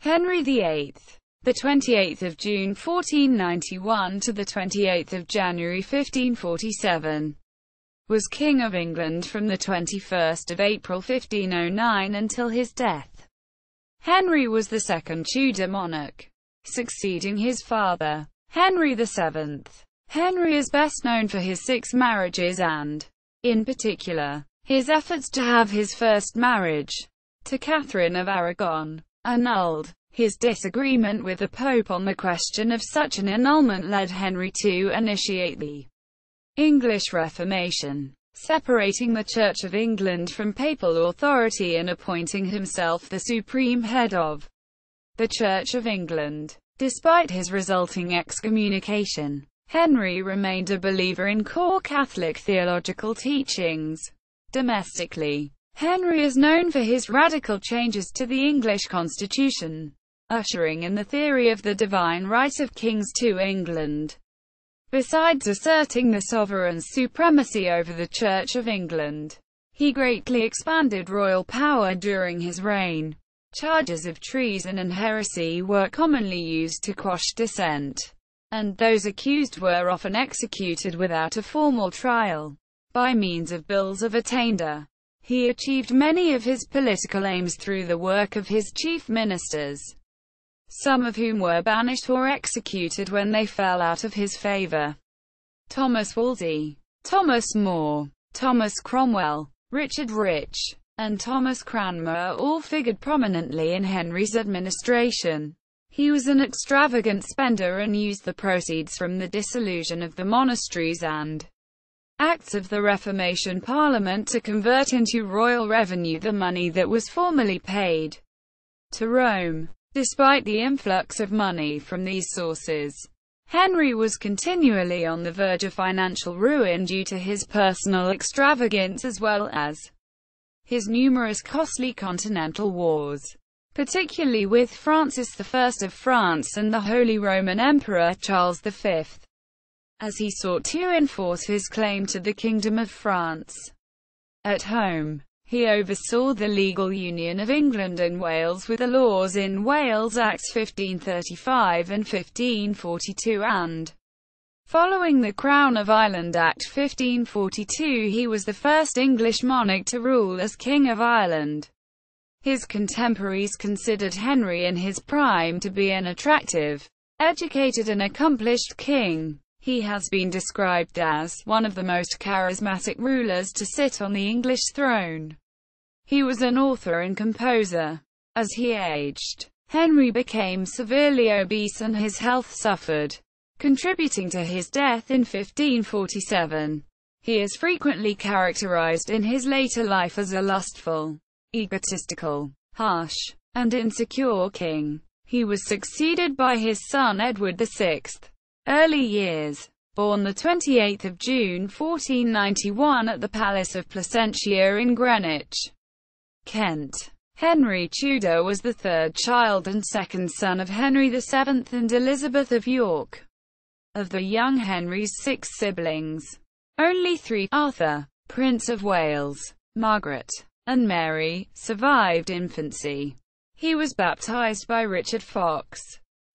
Henry VIII, the 28th of June 1491 to the 28th of January 1547, was King of England from the 21st of April 1509 until his death. Henry was the second Tudor monarch, succeeding his father, Henry VII. Henry is best known for his 6 marriages and, in particular, his efforts to have his first marriage, to Catherine of Aragon, annulled. His disagreement with the Pope on the question of such an annulment led Henry to initiate the English Reformation, separating the Church of England from papal authority and appointing himself the supreme head of the Church of England. Despite his resulting excommunication, Henry remained a believer in core Catholic theological teachings. Domestically, Henry is known for his radical changes to the English constitution, ushering in the theory of the divine right of kings to England. Besides asserting the sovereign's supremacy over the Church of England, he greatly expanded royal power during his reign. Charges of treason and heresy were commonly used to quash dissent, and those accused were often executed without a formal trial, by means of bills of attainder. He achieved many of his political aims through the work of his chief ministers, some of whom were banished or executed when they fell out of his favour. Thomas Wolsey, Thomas More, Thomas Cromwell, Richard Rich, and Thomas Cranmer all figured prominently in Henry's administration. He was an extravagant spender and used the proceeds from the dissolution of the monasteries and Acts of the Reformation Parliament to convert into royal revenue the money that was formerly paid to Rome. Despite the influx of money from these sources, Henry was continually on the verge of financial ruin due to his personal extravagance as well as his numerous costly continental wars, particularly with Francis I of France and the Holy Roman Emperor Charles V, as he sought to enforce his claim to the Kingdom of France. At home, he oversaw the legal union of England and Wales with the laws in Wales Acts 1535 and 1542 and, following the Crown of Ireland Act 1542, he was the first English monarch to rule as King of Ireland. His contemporaries considered Henry in his prime to be an attractive, educated and accomplished king. He has been described as one of the most charismatic rulers to sit on the English throne. He was an author and composer. As he aged, Henry became severely obese and his health suffered, contributing to his death in 1547. He is frequently characterized in his later life as a lustful, egotistical, harsh, and insecure king. He was succeeded by his son Edward VI. Early years. Born the 28th of June 1491 at the Palace of Placentia in Greenwich, Kent. Henry Tudor was the third child and second son of Henry VII and Elizabeth of York. Of the young Henry's 6 siblings, only 3, Arthur, Prince of Wales, Margaret, and Mary, survived infancy. He was baptized by Richard Fox,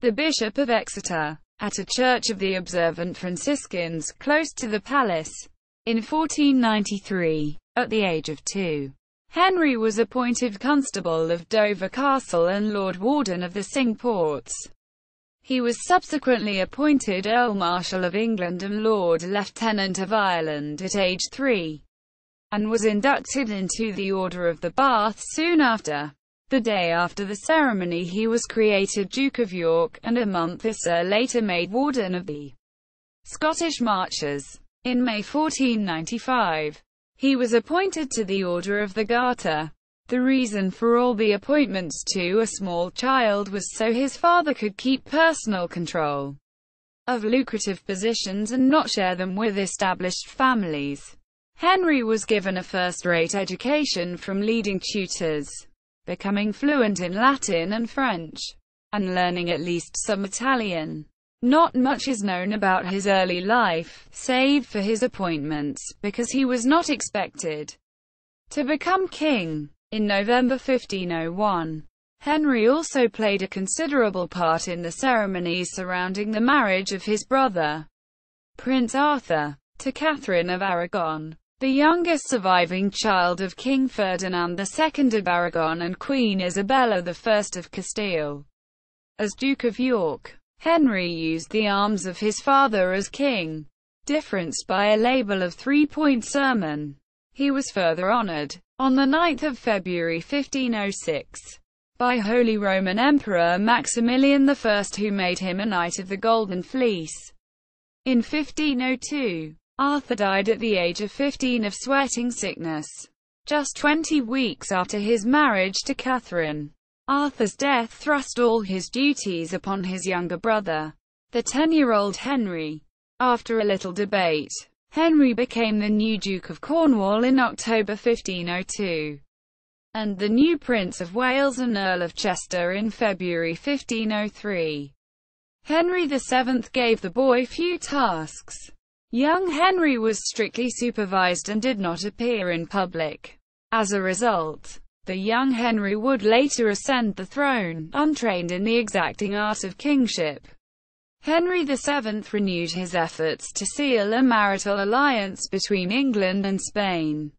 the Bishop of Exeter, at a church of the Observant Franciscans, close to the palace, in 1493. At the age of 2, Henry was appointed Constable of Dover Castle and Lord Warden of the Cinque Ports. He was subsequently appointed Earl Marshal of England and Lord Lieutenant of Ireland at age 3, and was inducted into the Order of the Bath soon after. The day after the ceremony he was created Duke of York, and a month or so later made Warden of the Scottish Marches. In May 1495, he was appointed to the Order of the Garter. The reason for all the appointments to a small child was so his father could keep personal control of lucrative positions and not share them with established families. Henry was given a first-rate education from leading tutors, becoming fluent in Latin and French, and learning at least some Italian. Not much is known about his early life, save for his appointments, because he was not expected to become king. In November 1501, Henry also played a considerable part in the ceremonies surrounding the marriage of his brother, Prince Arthur, to Catherine of Aragon, the youngest surviving child of King Ferdinand II of Aragon and Queen Isabella I of Castile. As Duke of York, Henry used the arms of his father as king, differenced by a label of 3-point sermon. He was further honoured, on 9 February 1506, by Holy Roman Emperor Maximilian I, who made him a Knight of the Golden Fleece. In 1502, Arthur died at the age of 15 of sweating sickness, just 20 weeks after his marriage to Catherine. Arthur's death thrust all his duties upon his younger brother, the 10-year-old Henry. After a little debate, Henry became the new Duke of Cornwall in October 1502, and the new Prince of Wales and Earl of Chester in February 1503. Henry VII gave the boy few tasks. Young Henry was strictly supervised and did not appear in public. As a result, the young Henry would later ascend the throne, untrained in the exacting art of kingship. Henry VII renewed his efforts to seal a marital alliance between England and Spain,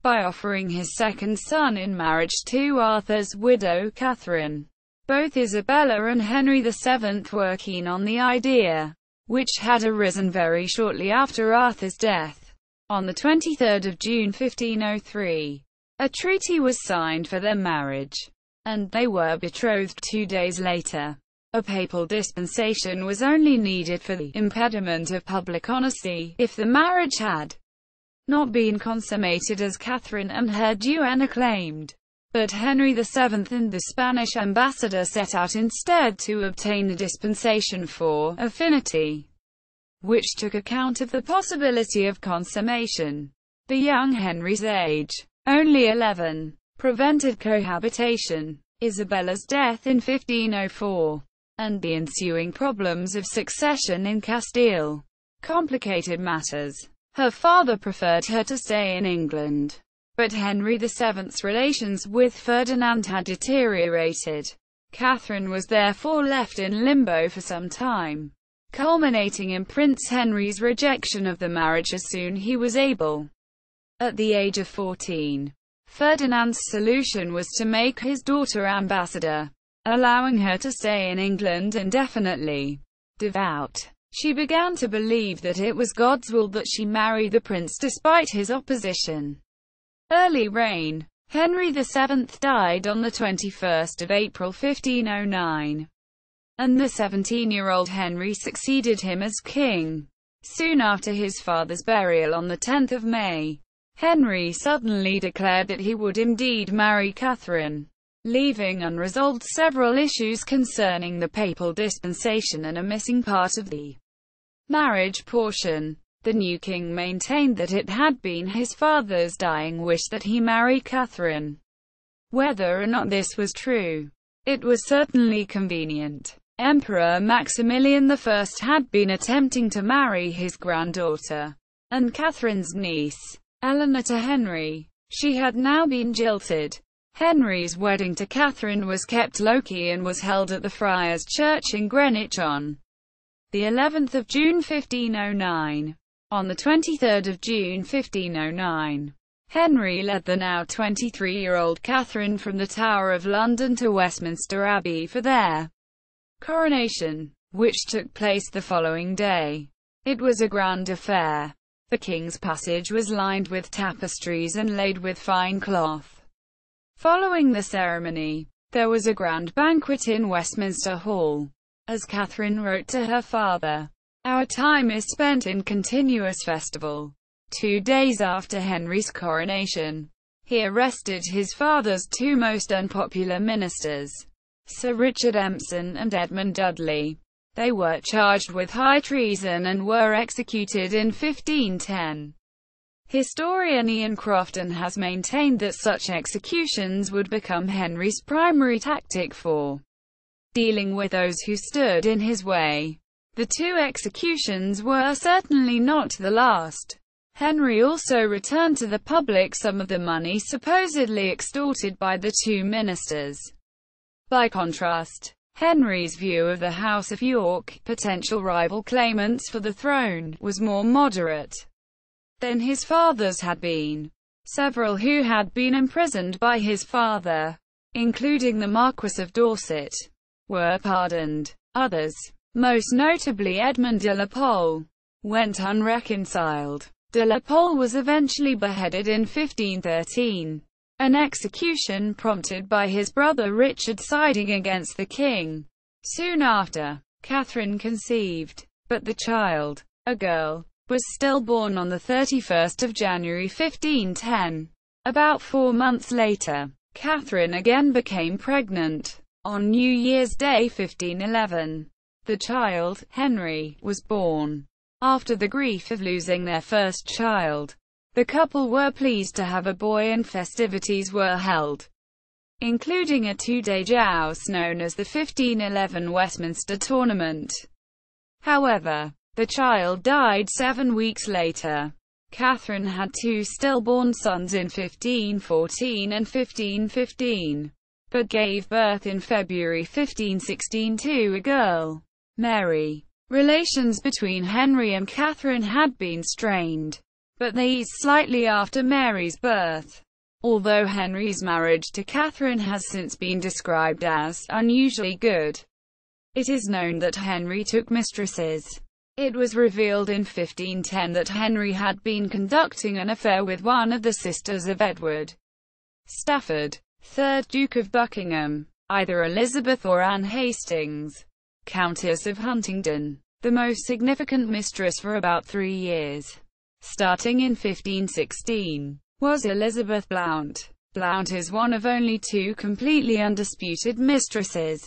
by offering his second son in marriage to Arthur's widow Catherine. Both Isabella and Henry VII were keen on the idea, which had arisen very shortly after Arthur's death. On 23 June 1503, a treaty was signed for their marriage, and they were betrothed 2 days later. A papal dispensation was only needed for the impediment of public honesty, if the marriage had not been consummated as Catherine and her duenna claimed. But Henry VII and the Spanish ambassador set out instead to obtain a dispensation for affinity, which took account of the possibility of consummation. The young Henry's age, only 11, prevented cohabitation. Isabella's death in 1504, and the ensuing problems of succession in Castile, complicated matters. Her father preferred her to stay in England, but Henry VII's relations with Ferdinand had deteriorated. Catherine was therefore left in limbo for some time, culminating in Prince Henry's rejection of the marriage as soon as he was able. At the age of 14, Ferdinand's solution was to make his daughter ambassador, allowing her to stay in England indefinitely. Devout, she began to believe that it was God's will that she marry the prince despite his opposition. Early reign. Henry VII died on 21 April 1509, and the 17-year-old Henry succeeded him as king. Soon after his father's burial on 10 May, Henry suddenly declared that he would indeed marry Catherine, leaving unresolved several issues concerning the papal dispensation and a missing part of the marriage portion. The new king maintained that it had been his father's dying wish that he marry Catherine. Whether or not this was true, it was certainly convenient. Emperor Maximilian I had been attempting to marry his granddaughter, and Catherine's niece, Eleanor, to Henry. She had now been jilted. Henry's wedding to Catherine was kept low-key and was held at the Friars' Church in Greenwich on the 11th of June 1509. On the 23rd of June 1509, Henry led the now 23-year-old Catherine from the Tower of London to Westminster Abbey for their coronation, which took place the following day. It was a grand affair. The king's passage was lined with tapestries and laid with fine cloth. Following the ceremony, there was a grand banquet in Westminster Hall. As Catherine wrote to her father, "Our time is spent in continuous festival." 2 days after Henry's coronation, he arrested his father's two most unpopular ministers, Sir Richard Empson and Edmund Dudley. They were charged with high treason and were executed in 1510. Historian Ian Crofton has maintained that such executions would become Henry's primary tactic for dealing with those who stood in his way. The two executions were certainly not the last. Henry also returned to the public some of the money supposedly extorted by the two ministers. By contrast, Henry's view of the House of York, potential rival claimants for the throne, was more moderate than his father's had been. Several who had been imprisoned by his father, including the Marquis of Dorset, were pardoned. Others, most notably Edmund de la Pole, went unreconciled. De la Pole was eventually beheaded in 1513, an execution prompted by his brother Richard siding against the king. Soon after, Catherine conceived, but the child, a girl, was still born on the 31st of January 1510. About 4 months later, Catherine again became pregnant. On New Year's Day 1511, the child, Henry, was born. After the grief of losing their first child, the couple were pleased to have a boy and festivities were held, including a 2-day joust known as the 1511 Westminster Tournament. However, the child died 7 weeks later. Catherine had 2 stillborn sons in 1514 and 1515, but gave birth in February 1516 to a girl, Mary. Relations between Henry and Catherine had been strained, but they eased slightly after Mary's birth. Although Henry's marriage to Catherine has since been described as unusually good, it is known that Henry took mistresses. It was revealed in 1510 that Henry had been conducting an affair with one of the sisters of Edward Stafford, 3rd Duke of Buckingham, either Elizabeth or Anne Hastings, Countess of Huntingdon, the most significant mistress for about 3 years. Starting in 1516, was Elizabeth Blount. Blount is one of only 2 completely undisputed mistresses,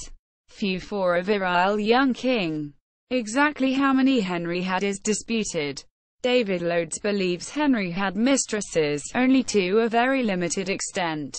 few for a virile young king. Exactly how many Henry had is disputed. David Loades believes Henry had mistresses, only to a very limited extent,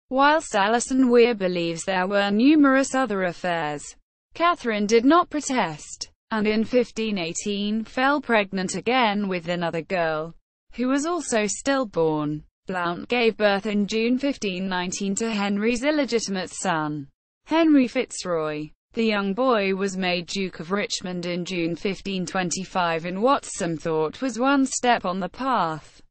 whilst Alison Weir believes there were numerous other affairs. Catherine did not protest, and in 1518 fell pregnant again with another girl, who was also stillborn. Blount gave birth in June 1519 to Henry's illegitimate son, Henry Fitzroy. The young boy was made Duke of Richmond in June 1525 in what some thought was one step on the path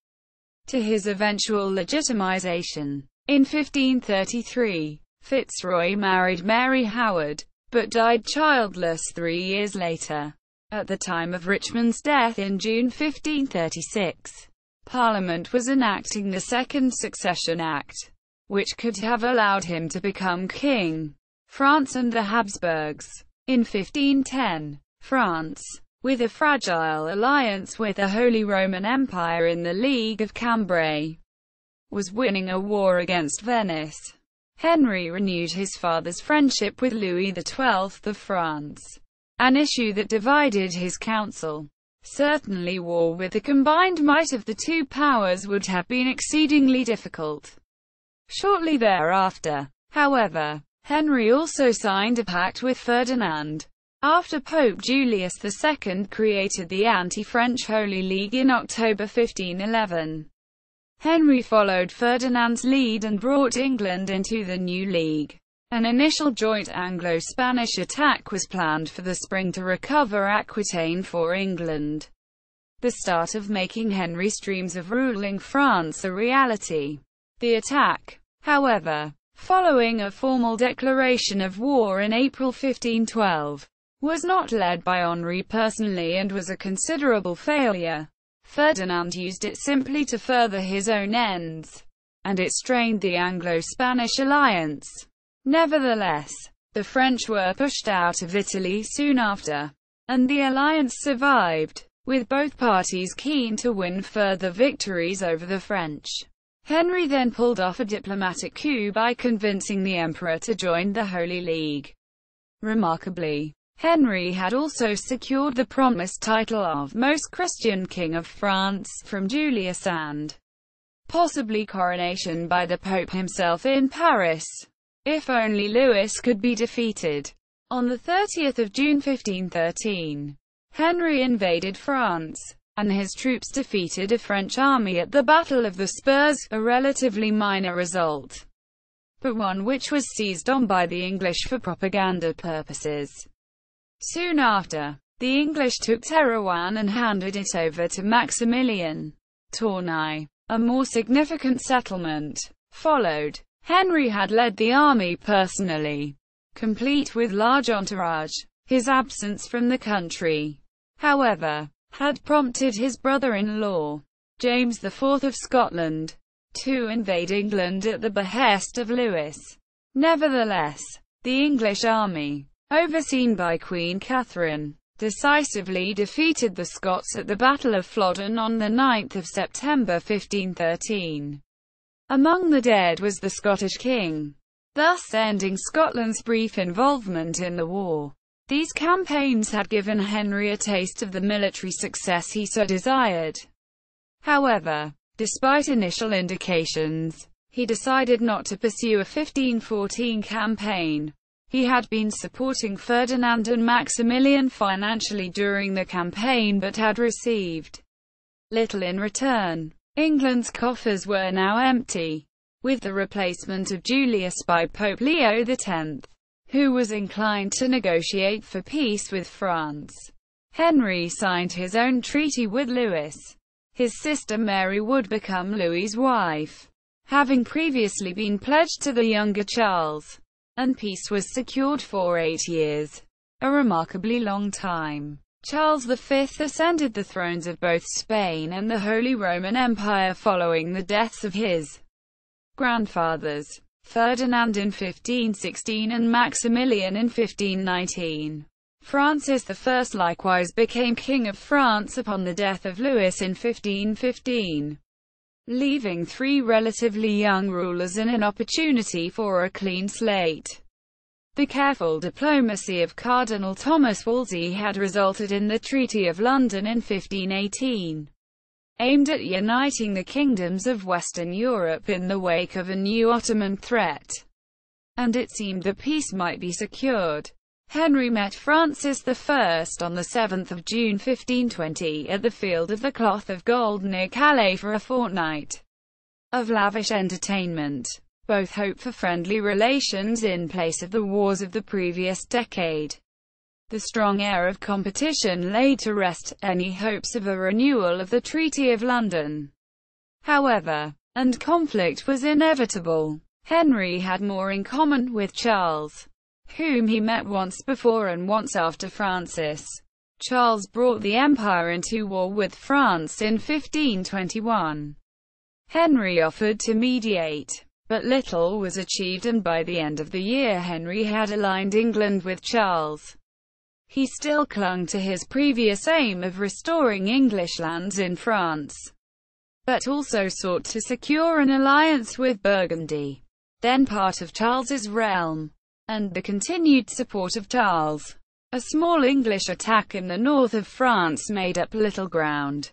to his eventual legitimization. In 1533, Fitzroy married Mary Howard, but died childless 3 years later. At the time of Richmond's death in June 1536, Parliament was enacting the Second Succession Act, which could have allowed him to become king. France and the Habsburgs. In 1510, France, with a fragile alliance with the Holy Roman Empire in the League of Cambrai, was winning a war against Venice. Henry renewed his father's friendship with Louis XII of France, an issue that divided his council. Certainly war with the combined might of the 2 powers would have been exceedingly difficult. Shortly thereafter, however, Henry also signed a pact with Ferdinand. After Pope Julius II created the anti-French Holy League in October 1511, Henry followed Ferdinand's lead and brought England into the new league. An initial joint Anglo-Spanish attack was planned for the spring to recover Aquitaine for England, the start of making Henry's dreams of ruling France a reality. The attack, however, following a formal declaration of war in April 1512, was not led by Henry personally and was a considerable failure. Ferdinand used it simply to further his own ends, and it strained the Anglo-Spanish alliance. Nevertheless, the French were pushed out of Italy soon after, and the alliance survived, with both parties keen to win further victories over the French. Henry then pulled off a diplomatic coup by convincing the emperor to join the Holy League. Remarkably, Henry had also secured the promised title of Most Christian King of France from Julius and possibly coronation by the Pope himself in Paris, if only Louis could be defeated. On the 30th of June 1513, Henry invaded France, and his troops defeated a French army at the Battle of the Spurs, a relatively minor result, but one which was seized on by the English for propaganda purposes. Soon after, the English took Terouanne and handed it over to Maximilian. Tournai. A more significant settlement followed. Henry had led the army personally, complete with large entourage. His absence from the country, however, had prompted his brother-in-law, James IV of Scotland, to invade England at the behest of Louis. Nevertheless, the English army, overseen by Queen Catherine, decisively defeated the Scots at the Battle of Flodden on 9 September 1513. Among the dead was the Scottish king, thus ending Scotland's brief involvement in the war. These campaigns had given Henry a taste of the military success he so desired. However, despite initial indications, he decided not to pursue a 1514 campaign. He had been supporting Ferdinand and Maximilian financially during the campaign but had received little in return. England's coffers were now empty, with the replacement of Julius by Pope Leo X, who was inclined to negotiate for peace with France. Henry signed his own treaty with Louis. His sister Mary would become Louis's wife, having previously been pledged to the younger Charles, and peace was secured for 8 years, a remarkably long time. Charles V ascended the thrones of both Spain and the Holy Roman Empire following the deaths of his grandfathers, Ferdinand in 1516 and Maximilian in 1519. Francis I likewise became King of France upon the death of Louis in 1515, leaving 3 relatively young rulers in an opportunity for a clean slate. The careful diplomacy of Cardinal Thomas Wolsey had resulted in the Treaty of London in 1518, aimed at uniting the kingdoms of Western Europe in the wake of a new Ottoman threat, and it seemed that peace might be secured. Henry met Francis I on 7 June 1520 at the Field of the Cloth of Gold near Calais for a fortnight of lavish entertainment. Both hoped for friendly relations in place of the wars of the previous decade. The strong air of competition laid to rest any hopes of a renewal of the Treaty of London. However, and conflict was inevitable. Henry had more in common with Charles, whom he met once before and once after Francis. Charles brought the empire into war with France in 1521. Henry offered to mediate, but little was achieved, and by the end of the year Henry had aligned England with Charles. He still clung to his previous aim of restoring English lands in France, but also sought to secure an alliance with Burgundy, then part of Charles's realm, and the continued support of Charles. A small English attack in the north of France made up little ground.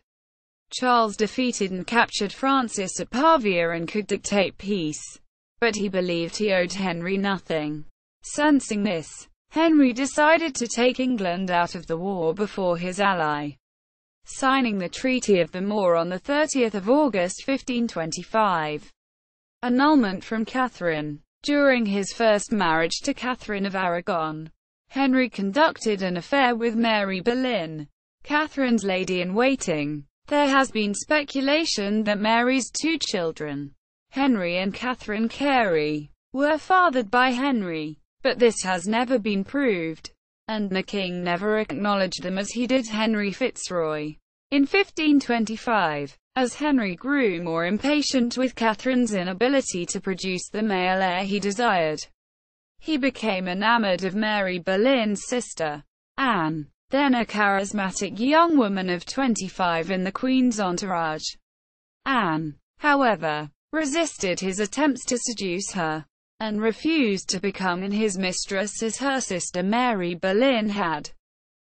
Charles defeated and captured Francis at Pavia and could dictate peace, but he believed he owed Henry nothing. Sensing this, Henry decided to take England out of the war before his ally, signing the Treaty of the Moor on 30 August 1525. Annulment from Catherine. During his first marriage to Catherine of Aragon, Henry conducted an affair with Mary Boleyn, Catherine's lady-in-waiting. There has been speculation that Mary's 2 children, Henry and Catherine Carey, were fathered by Henry, but this has never been proved, and the king never acknowledged them as he did Henry Fitzroy. In 1525, as Henry grew more impatient with Catherine's inability to produce the male heir he desired, he became enamored of Mary Boleyn's sister, Anne, then a charismatic young woman of 25 in the Queen's entourage. Anne, however, resisted his attempts to seduce her, and refused to become his mistress as her sister Mary Boleyn had.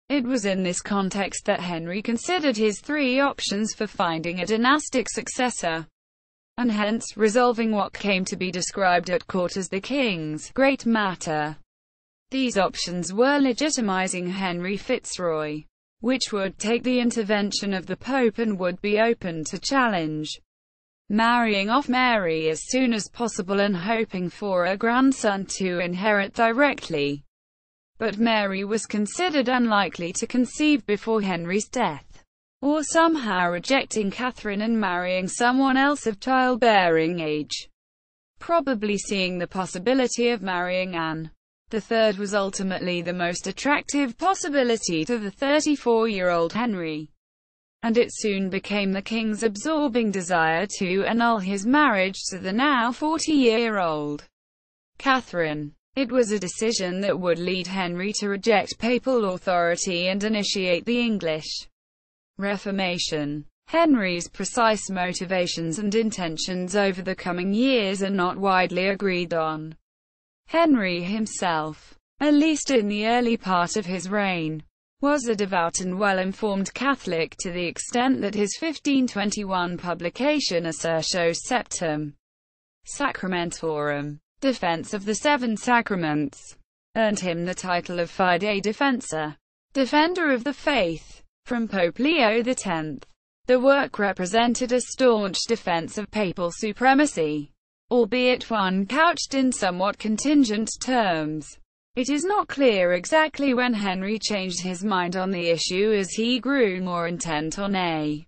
It was in this context that Henry considered his 3 options for finding a dynastic successor, and hence resolving what came to be described at court as the king's great matter. These options were legitimizing Henry Fitzroy, which would take the intervention of the Pope and would be open to challenge, marrying off Mary as soon as possible and hoping for a grandson to inherit directly. But Mary was considered unlikely to conceive before Henry's death, or somehow rejecting Catherine and marrying someone else of childbearing age, probably seeing the possibility of marrying Anne. The third was ultimately the most attractive possibility to the 34-year-old Henry, and it soon became the king's absorbing desire to annul his marriage to the now 40-year-old Catherine. It was a decision that would lead Henry to reject papal authority and initiate the English Reformation. Henry's precise motivations and intentions over the coming years are not widely agreed on. Henry himself, at least in the early part of his reign, was a devout and well-informed Catholic to the extent that his 1521 publication Assertio Septem Sacramentorum, Defense of the Seven Sacraments, earned him the title of Fide Defensor, Defender of the Faith, from Pope Leo X. The work represented a staunch defense of papal supremacy, albeit one couched in somewhat contingent terms. It is not clear exactly when Henry changed his mind on the issue, as he grew more intent on a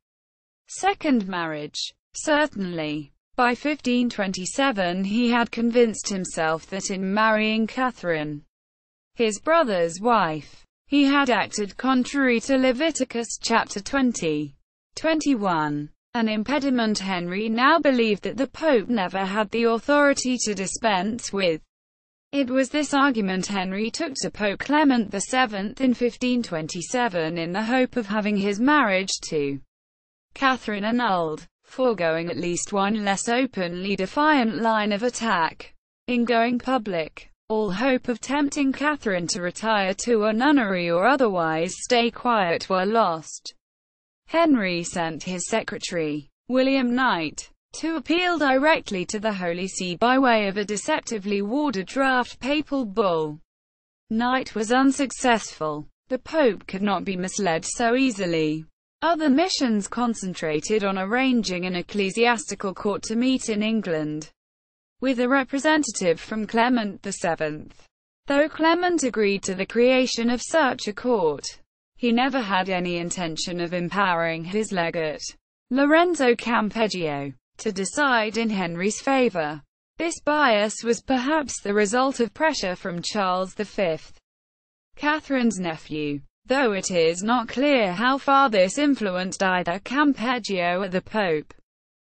second marriage. Certainly, by 1527 he had convinced himself that in marrying Catherine, his brother's wife, he had acted contrary to Leviticus chapter 20:21, an impediment Henry now believed that the Pope never had the authority to dispense with. It was this argument Henry took to Pope Clement VII in 1527 in the hope of having his marriage to Catherine annulled, foregoing at least one less openly defiant line of attack. In going public, all hope of tempting Catherine to retire to a nunnery or otherwise stay quiet were lost. Henry sent his secretary, William Knight, to appeal directly to the Holy See by way of a deceptively worded draft papal bull. Knight was unsuccessful. The Pope could not be misled so easily. Other missions concentrated on arranging an ecclesiastical court to meet in England, with a representative from Clement VII. Though Clement agreed to the creation of such a court, he never had any intention of empowering his legate, Lorenzo Campeggio, to decide in Henry's favour. This bias was perhaps the result of pressure from Charles V, Catherine's nephew, though it is not clear how far this influenced either Campeggio or the Pope.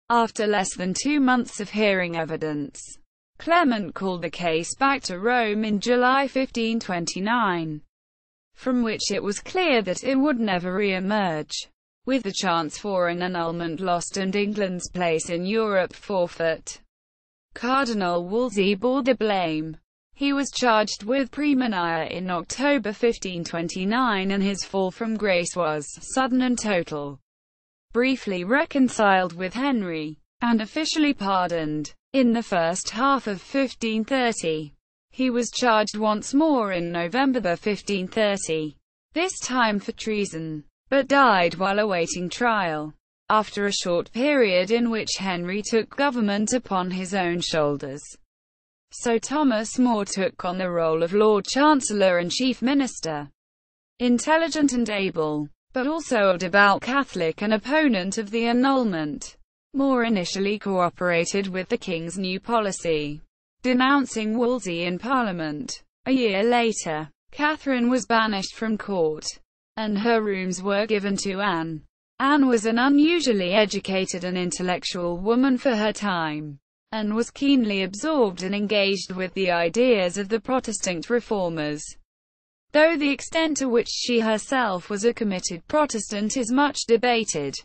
After less than 2 months of hearing evidence, Clement called the case back to Rome in July 1529, from which it was clear that it would never re-emerge, with the chance for an annulment lost and England's place in Europe forfeit. Cardinal Wolsey bore the blame. He was charged with praemunire in October 1529 and his fall from grace was sudden and total. Briefly reconciled with Henry, and officially pardoned, in the first half of 1530. He was charged once more in November 1530, this time for treason, but died while awaiting trial, after a short period in which Henry took government upon his own shoulders. So Thomas More took on the role of Lord Chancellor and Chief Minister. Intelligent and able, but also a devout Catholic and opponent of the annulment, More initially cooperated with the king's new policy, denouncing Wolsey in Parliament. A year later, Catherine was banished from court, and her rooms were given to Anne. Anne was an unusually educated and intellectual woman for her time, and was keenly absorbed and engaged with the ideas of the Protestant reformers, though the extent to which she herself was a committed Protestant is much debated.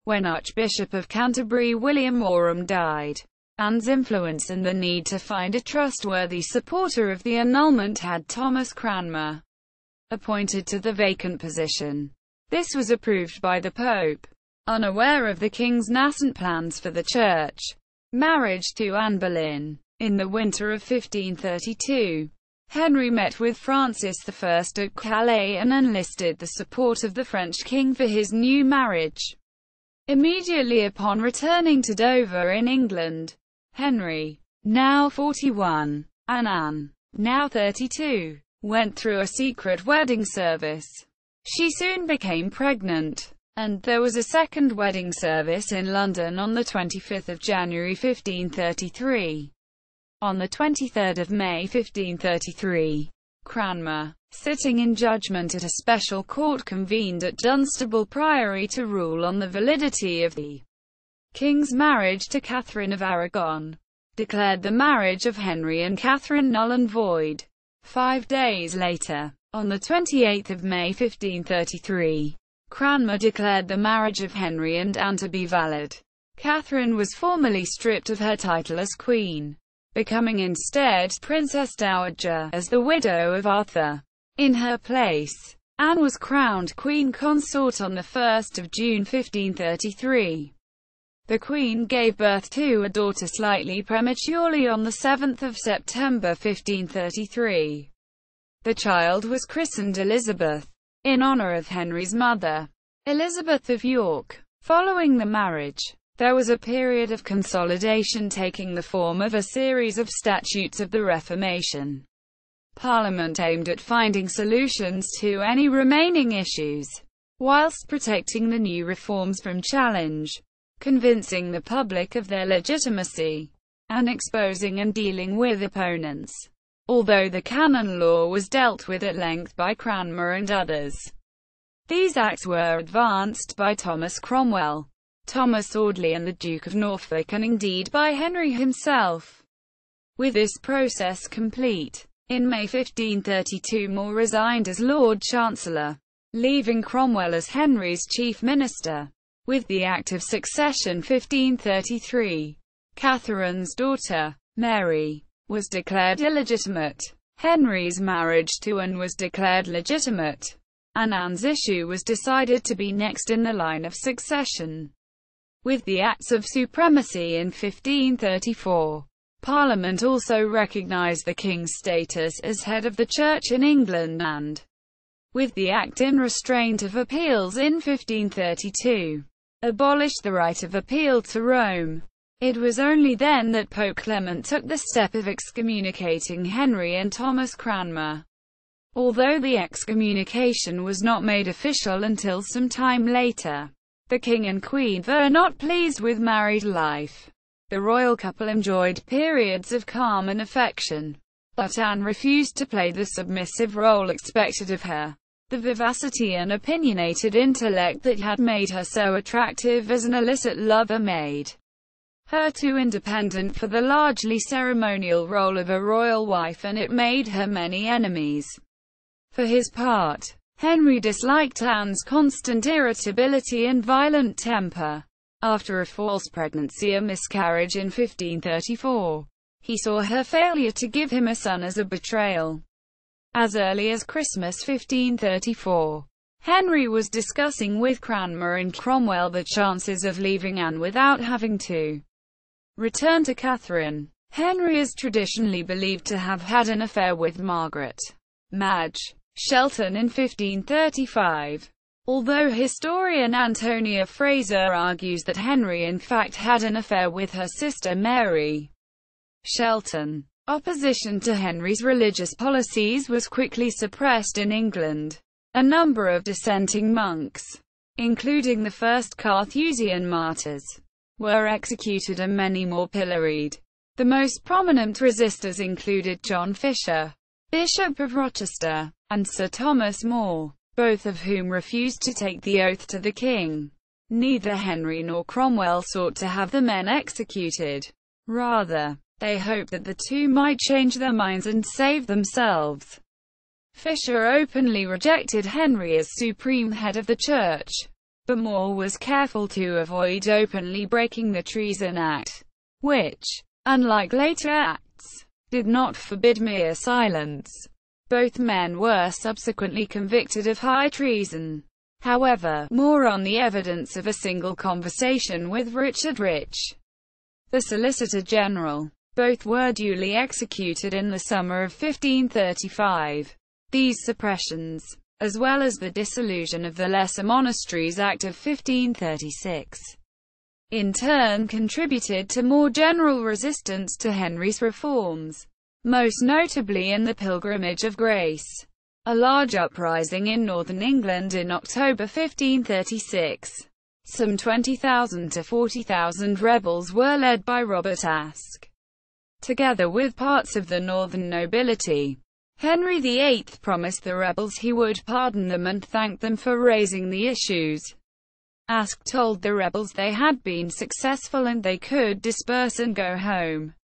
When Archbishop of Canterbury William Oram died, Anne's influence and the need to find a trustworthy supporter of the annulment had Thomas Cranmer appointed to the vacant position. This was approved by the Pope, unaware of the king's nascent plans for the church marriage to Anne Boleyn. In the winter of 1532, Henry met with Francis I at Calais and enlisted the support of the French king for his new marriage. Immediately upon returning to Dover in England, Henry, now 41, and Anne, now 32, went through a secret wedding service. She soon became pregnant, and there was a second wedding service in London on the 25th of January 1533. On the 23rd of May 1533, Cranmer, sitting in judgment at a special court convened at Dunstable Priory to rule on the validity of the king's marriage to Catherine of Aragon, declared the marriage of Henry and Catherine null and void. 5 days later, on the 28th of May 1533, Cranmer declared the marriage of Henry and Anne to be valid. Catherine was formally stripped of her title as queen, becoming instead Princess Dowager, as the widow of Arthur. In her place, Anne was crowned queen consort on the 1st of June 1533. The Queen gave birth to a daughter slightly prematurely on the 7th of September 1533. The child was christened Elizabeth, in honour of Henry's mother, Elizabeth of York. Following the marriage, there was a period of consolidation taking the form of a series of statutes of the Reformation Parliament aimed at finding solutions to any remaining issues, whilst protecting the new reforms from challenge, convincing the public of their legitimacy, and exposing and dealing with opponents. Although the canon law was dealt with at length by Cranmer and others, these acts were advanced by Thomas Cromwell, Thomas Audley and the Duke of Norfolk, and indeed by Henry himself. With this process complete, in May 1532 More resigned as Lord Chancellor, leaving Cromwell as Henry's chief minister. With the Act of Succession 1533, Catherine's daughter, Mary, was declared illegitimate. Henry's marriage to Anne was declared legitimate, and Anne's issue was decided to be next in the line of succession. With the Acts of Supremacy in 1534, Parliament also recognised the king's status as head of the Church in England and, with the Act in Restraint of Appeals in 1532, abolished the right of appeal to Rome. It was only then that Pope Clement took the step of excommunicating Henry and Thomas Cranmer, although the excommunication was not made official until some time later. The king and queen were not pleased with married life. The royal couple enjoyed periods of calm and affection, but Anne refused to play the submissive role expected of her. The vivacity and opinionated intellect that had made her so attractive as an illicit lover made her too independent for the largely ceremonial role of a royal wife, and it made her many enemies. For his part, Henry disliked Anne's constant irritability and violent temper. After a false pregnancy, a miscarriage in 1534, he saw her failure to give him a son as a betrayal. As early as Christmas 1534, Henry was discussing with Cranmer and Cromwell the chances of leaving Anne without having to return to Catherine. Henry is traditionally believed to have had an affair with Margaret Madge Shelton in 1535, although historian Antonia Fraser argues that Henry in fact had an affair with her sister Mary Shelton. Opposition to Henry's religious policies was quickly suppressed in England. A number of dissenting monks, including the first Carthusian martyrs, were executed and many more pilloried. The most prominent resistors included John Fisher, Bishop of Rochester, and Sir Thomas More, both of whom refused to take the oath to the king. Neither Henry nor Cromwell sought to have the men executed. Rather, they hoped that the two might change their minds and save themselves. Fisher openly rejected Henry as supreme head of the church, but More was careful to avoid openly breaking the Treason Act, which, unlike later acts, did not forbid mere silence. Both men were subsequently convicted of high treason. However, more on the evidence of a single conversation with Richard Rich, the Solicitor General. Both were duly executed in the summer of 1535. These suppressions, as well as the dissolution of the Lesser Monasteries Act of 1536. In turn contributed to more general resistance to Henry's reforms, most notably in the Pilgrimage of Grace, a large uprising in northern England in October 1536. Some 20,000 to 40,000 rebels were led by Robert Aske, together with parts of the northern nobility. Henry VIII promised the rebels he would pardon them and thank them for raising the issues. Aske told the rebels they had been successful and they could disperse and go home.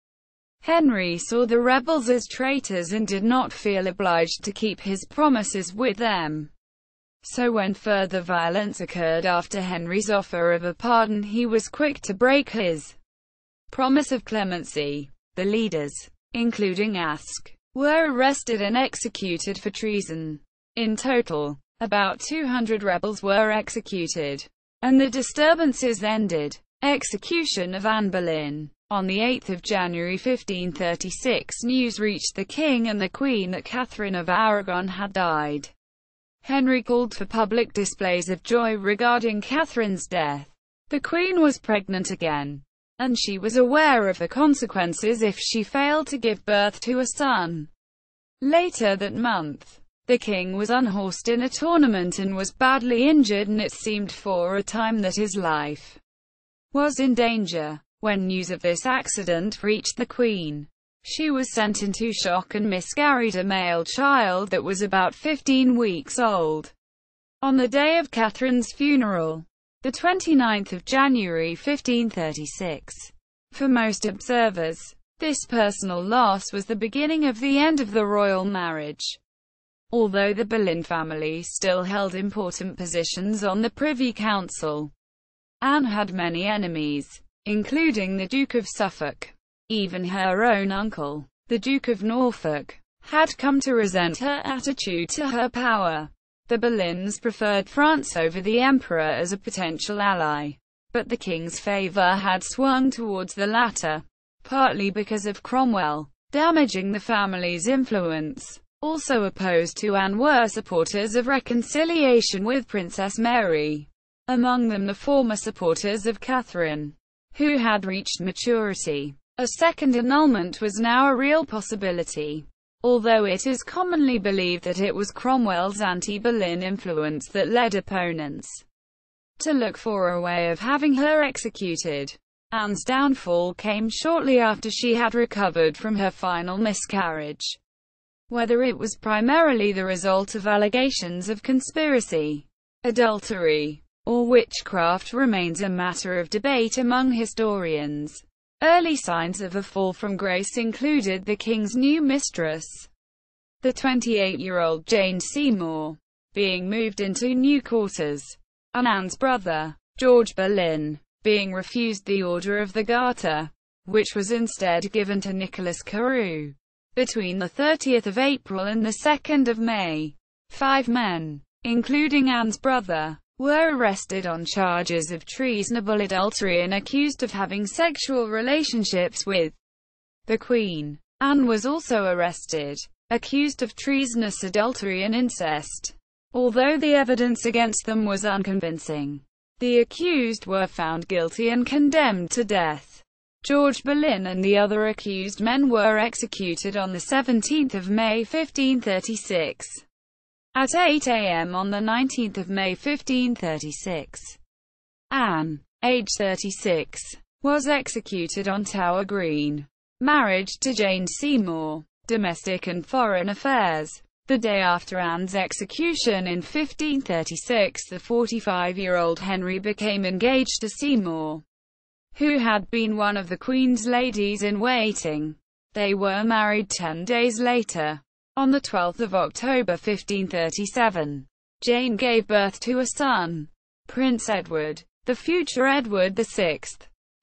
Henry saw the rebels as traitors and did not feel obliged to keep his promises with them. So when further violence occurred after Henry's offer of a pardon, he was quick to break his promise of clemency. The leaders, including Aske, were arrested and executed for treason. In total, about 200 rebels were executed, and the disturbances ended. Execution of Anne Boleyn. On 8 January 1536, news reached the king and the queen that Catherine of Aragon had died. Henry called for public displays of joy regarding Catherine's death. The queen was pregnant again, and she was aware of the consequences if she failed to give birth to a son. Later that month, the king was unhorsed in a tournament and was badly injured, and it seemed for a time that his life was in danger. When news of this accident reached the queen, she was sent into shock and miscarried a male child that was about 15 weeks old. On the day of Catherine's funeral, the 29th of January 1536, for most observers, this personal loss was the beginning of the end of the royal marriage. Although the Boleyn family still held important positions on the Privy Council, Anne had many enemies, including the Duke of Suffolk. Even her own uncle, the Duke of Norfolk, had come to resent her attitude to her power. The Boleyns preferred France over the Emperor as a potential ally, but the king's favour had swung towards the latter, partly because of Cromwell, damaging the family's influence. Also opposed to Anne were supporters of reconciliation with Princess Mary, among them the former supporters of Catherine, who had reached maturity. A second annulment was now a real possibility, although it is commonly believed that it was Cromwell's anti-Boleyn influence that led opponents to look for a way of having her executed. Anne's downfall came shortly after she had recovered from her final miscarriage. Whether it was primarily the result of allegations of conspiracy, adultery, or witchcraft remains a matter of debate among historians. Early signs of a fall from grace included the king's new mistress, the 28-year-old Jane Seymour, being moved into new quarters, and Anne's brother, George Boleyn, being refused the Order of the Garter, which was instead given to Nicholas Carew. Between the 30th of April and the 2nd of May, 5 men, including Anne's brother, were arrested on charges of treasonable adultery and accused of having sexual relationships with the Queen. Anne was also arrested, accused of treasonous adultery and incest. Although the evidence against them was unconvincing, the accused were found guilty and condemned to death. George Boleyn and the other accused men were executed on the 17th of May 1536. At 8 a.m. on the 19th of May 1536, Anne, age 36, was executed on Tower Green. Marriage to Jane Seymour, domestic and foreign affairs. The day after Anne's execution in 1536, the 45-year-old Henry became engaged to Seymour, who had been one of the Queen's ladies-in-waiting. They were married 10 days later. On the 12th of October 1537, Jane gave birth to a son, Prince Edward, the future Edward VI.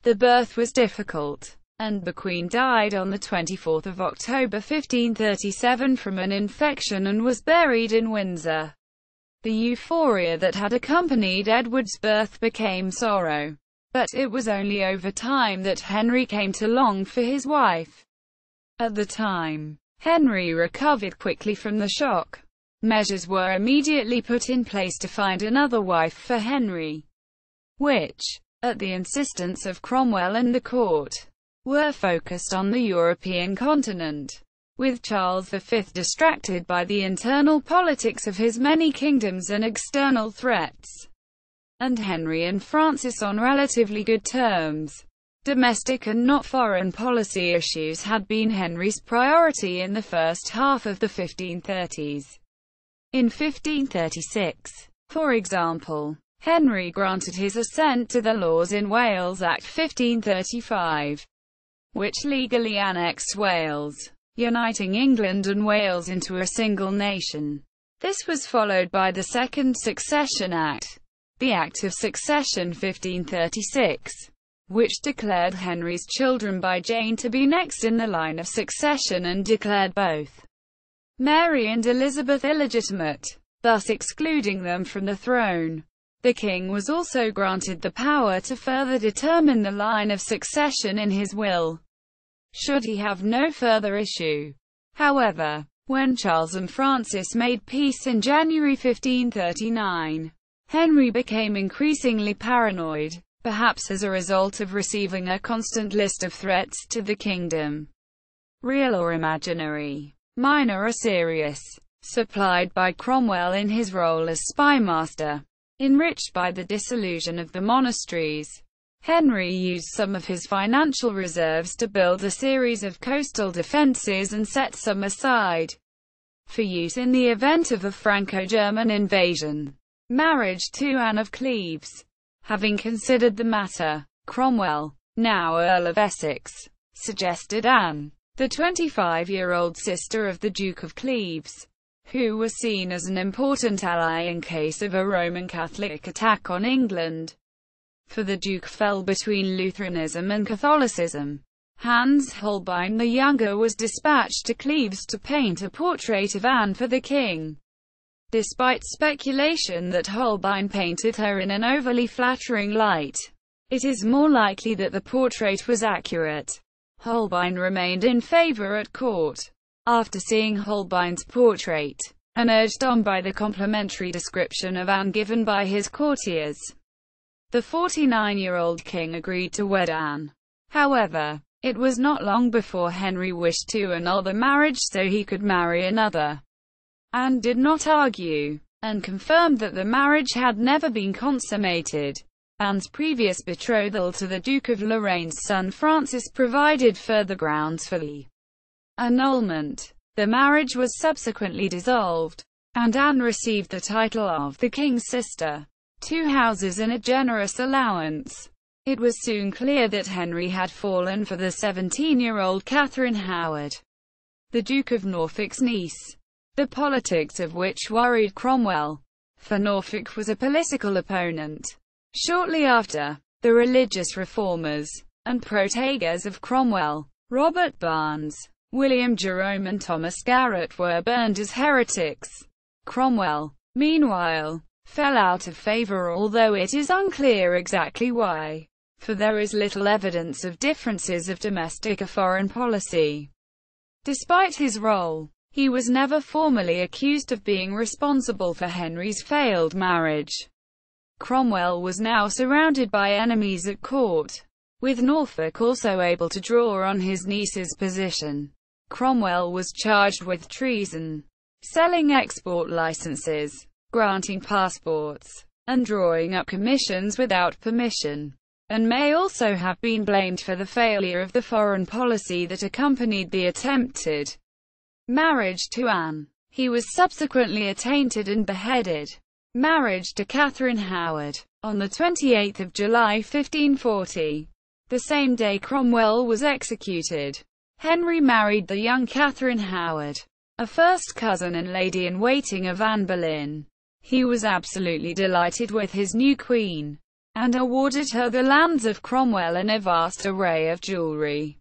The birth was difficult, and the Queen died on the 24th of October 1537 from an infection and was buried in Windsor. The euphoria that had accompanied Edward's birth became sorrow, but it was only over time that Henry came to long for his wife. At the time, Henry recovered quickly from the shock. Measures were immediately put in place to find another wife for Henry, which, at the insistence of Cromwell and the court, were focused on the European continent. With Charles V distracted by the internal politics of his many kingdoms and external threats, and Henry and Francis on relatively good terms, domestic and not foreign policy issues had been Henry's priority in the first half of the 1530s. In 1536, for example, Henry granted his assent to the Laws in Wales Act 1535, which legally annexed Wales, uniting England and Wales into a single nation. This was followed by the Second Succession Act, the Act of Succession 1536, which declared Henry's children by Jane to be next in the line of succession and declared both Mary and Elizabeth illegitimate, thus excluding them from the throne. The king was also granted the power to further determine the line of succession in his will, should he have no further issue. However, when Charles and Francis made peace in January 1539, Henry became increasingly paranoid, perhaps as a result of receiving a constant list of threats to the kingdom, real or imaginary, minor or serious, supplied by Cromwell in his role as spymaster. Enriched by the dissolution of the monasteries, Henry used some of his financial reserves to build a series of coastal defences and set some aside for use in the event of a Franco-German invasion. Marriage to Anne of Cleves. Having considered the matter, Cromwell, now Earl of Essex, suggested Anne, the 25-year-old sister of the Duke of Cleves, who was seen as an important ally in case of a Roman Catholic attack on England. For the Duke fell between Lutheranism and Catholicism. Hans Holbein the Younger was dispatched to Cleves to paint a portrait of Anne for the king. Despite speculation that Holbein painted her in an overly flattering light, it is more likely that the portrait was accurate. Holbein remained in favour at court. After seeing Holbein's portrait, and urged on by the complimentary description of Anne given by his courtiers, the 49-year-old king agreed to wed Anne. However, it was not long before Henry wished to annul the marriage so he could marry another. Anne did not argue, and confirmed that the marriage had never been consummated. Anne's previous betrothal to the Duke of Lorraine's son Francis provided further grounds for the annulment. The marriage was subsequently dissolved, and Anne received the title of the king's sister, 2 houses and a generous allowance. It was soon clear that Henry had fallen for the 17-year-old Catherine Howard, the Duke of Norfolk's niece, the politics of which worried Cromwell, for Norfolk was a political opponent. Shortly after, the religious reformers and proteges of Cromwell, Robert Barnes, William Jerome and Thomas Garrett, were burned as heretics. Cromwell, meanwhile, fell out of favour, although it is unclear exactly why, for there is little evidence of differences of domestic or foreign policy. Despite his role, he was never formally accused of being responsible for Henry's failed marriage. Cromwell was now surrounded by enemies at court, with Norfolk also able to draw on his niece's position. Cromwell was charged with treason, selling export licenses, granting passports, and drawing up commissions without permission, and may also have been blamed for the failure of the foreign policy that accompanied the attempted marriage to Anne. He was subsequently attainted and beheaded. Marriage to Catherine Howard. On 28 July 1540, the same day Cromwell was executed, Henry married the young Catherine Howard, a first cousin and lady-in-waiting of Anne Boleyn. He was absolutely delighted with his new queen, and awarded her the lands of Cromwell and a vast array of jewellery.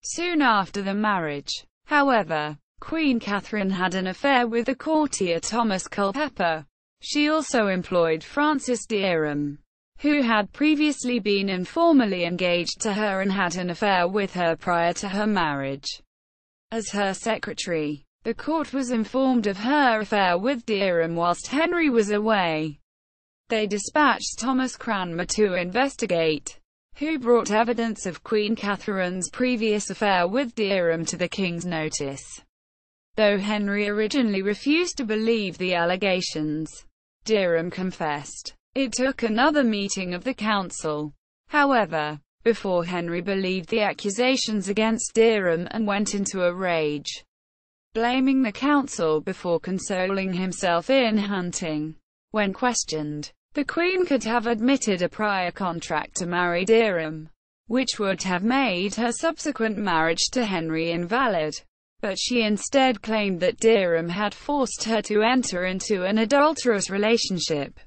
Soon after the marriage, however, Queen Catherine had an affair with the courtier Thomas Culpeper. She also employed Francis Dereham, who had previously been informally engaged to her and had an affair with her prior to her marriage, as her secretary. The court was informed of her affair with Derham whilst Henry was away. They dispatched Thomas Cranmer to investigate, who brought evidence of Queen Catherine's previous affair with Derham to the king's notice. Though Henry originally refused to believe the allegations, Derham confessed. It took another meeting of the council, however, before Henry believed the accusations against Derham and went into a rage, blaming the council before consoling himself in hunting. When questioned, the Queen could have admitted a prior contract to marry Derham, which would have made her subsequent marriage to Henry invalid. But she instead claimed that Derham had forced her to enter into an adulterous relationship.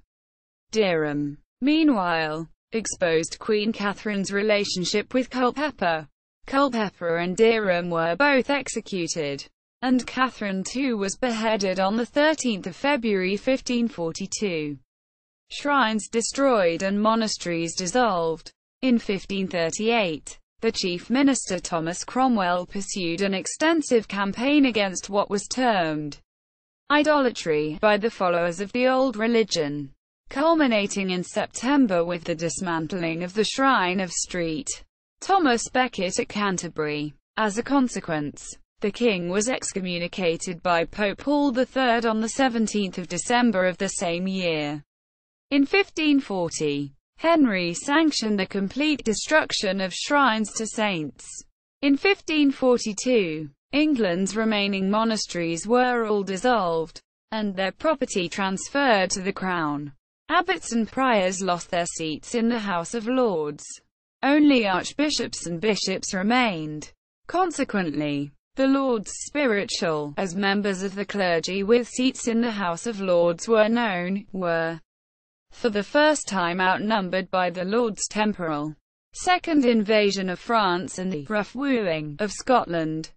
Derham, meanwhile, exposed Queen Catherine's relationship with Culpeper. Culpeper and Derham were both executed, and Catherine too was beheaded on 13 February 1542. Shrines destroyed and monasteries dissolved. In 1538, the chief minister Thomas Cromwell pursued an extensive campaign against what was termed idolatry by the followers of the old religion, culminating in September with the dismantling of the shrine of St. Thomas Becket at Canterbury. As a consequence, the king was excommunicated by Pope Paul III on 17 December of the same year. In 1540, Henry sanctioned the complete destruction of shrines to saints. In 1542, England's remaining monasteries were all dissolved, and their property transferred to the Crown. Abbots and priors lost their seats in the House of Lords. Only archbishops and bishops remained. Consequently, the Lords Spiritual, as members of the clergy with seats in the House of Lords were for the first time outnumbered by the Lords Temporal. Second invasion of France and the rough wooing of Scotland.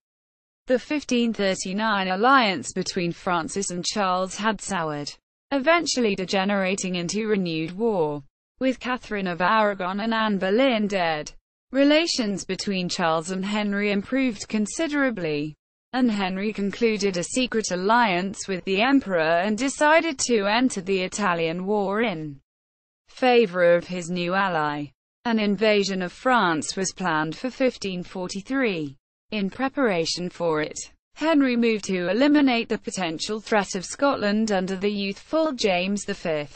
The 1539 alliance between Francis and Charles had soured, eventually degenerating into renewed war. With Catherine of Aragon and Anne Boleyn dead, relations between Charles and Henry improved considerably, and Henry concluded a secret alliance with the emperor and decided to enter the Italian War in favor of his new ally. An invasion of France was planned for 1543. In preparation for it, Henry moved to eliminate the potential threat of Scotland under the youthful James V.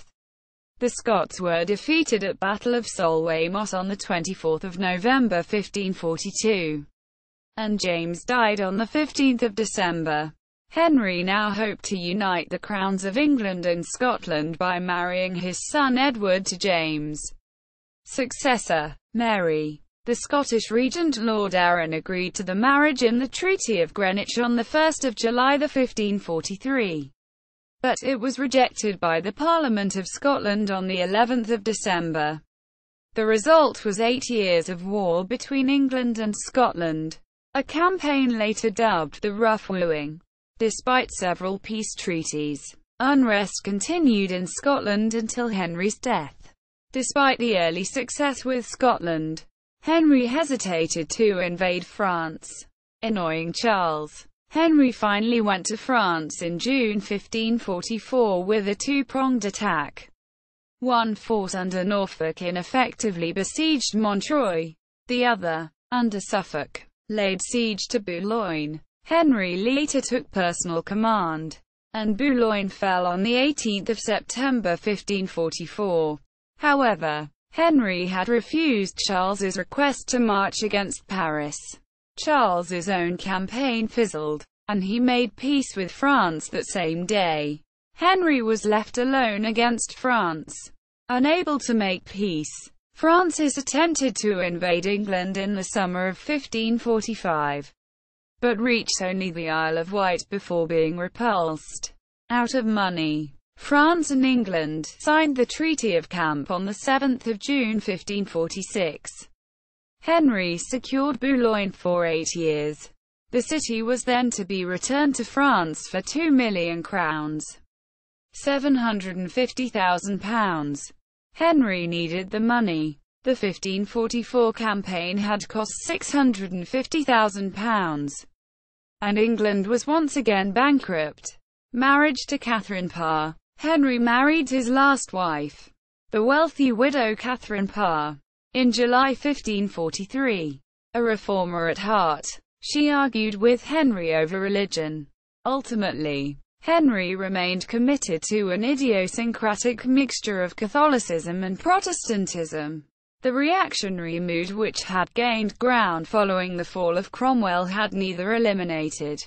The Scots were defeated at Battle of Solway Moss on 24 November 1542. And James died on 15 December. Henry now hoped to unite the crowns of England and Scotland by marrying his son Edward to James' successor, Mary. The Scottish regent Lord Arran agreed to the marriage in the Treaty of Greenwich on 1 July 1543. But it was rejected by the Parliament of Scotland on the 11th of December. The result was 8 years of war between England and Scotland, a campaign later dubbed the Rough Wooing. Despite several peace treaties, unrest continued in Scotland until Henry's death. Despite the early success with Scotland, Henry hesitated to invade France. Annoying Charles, Henry finally went to France in June 1544 with a two-pronged attack. One fought under Norfolk and effectively besieged Montreuil. The other, under Suffolk, laid siege to Boulogne. Henry later took personal command, and Boulogne fell on 18 September 1544. However, Henry had refused Charles's request to march against Paris. Charles's own campaign fizzled, and he made peace with France that same day. Henry was left alone against France. Unable to make peace, Francis attempted to invade England in the summer of 1545, but reached only the Isle of Wight before being repulsed. Out of money, France and England signed the Treaty of Camp on 7 June 1546. Henry secured Boulogne for 8 years. The city was then to be returned to France for £2 million, £750,000. Henry needed the money. The 1544 campaign had cost £650,000. and England was once again bankrupt. Marriage to Catherine Parr. Henry married his last wife, the wealthy widow Catherine Parr, in July 1543. A reformer at heart, she argued with Henry over religion. Ultimately, Henry remained committed to an idiosyncratic mixture of Catholicism and Protestantism. The reactionary mood which had gained ground following the fall of Cromwell had neither eliminated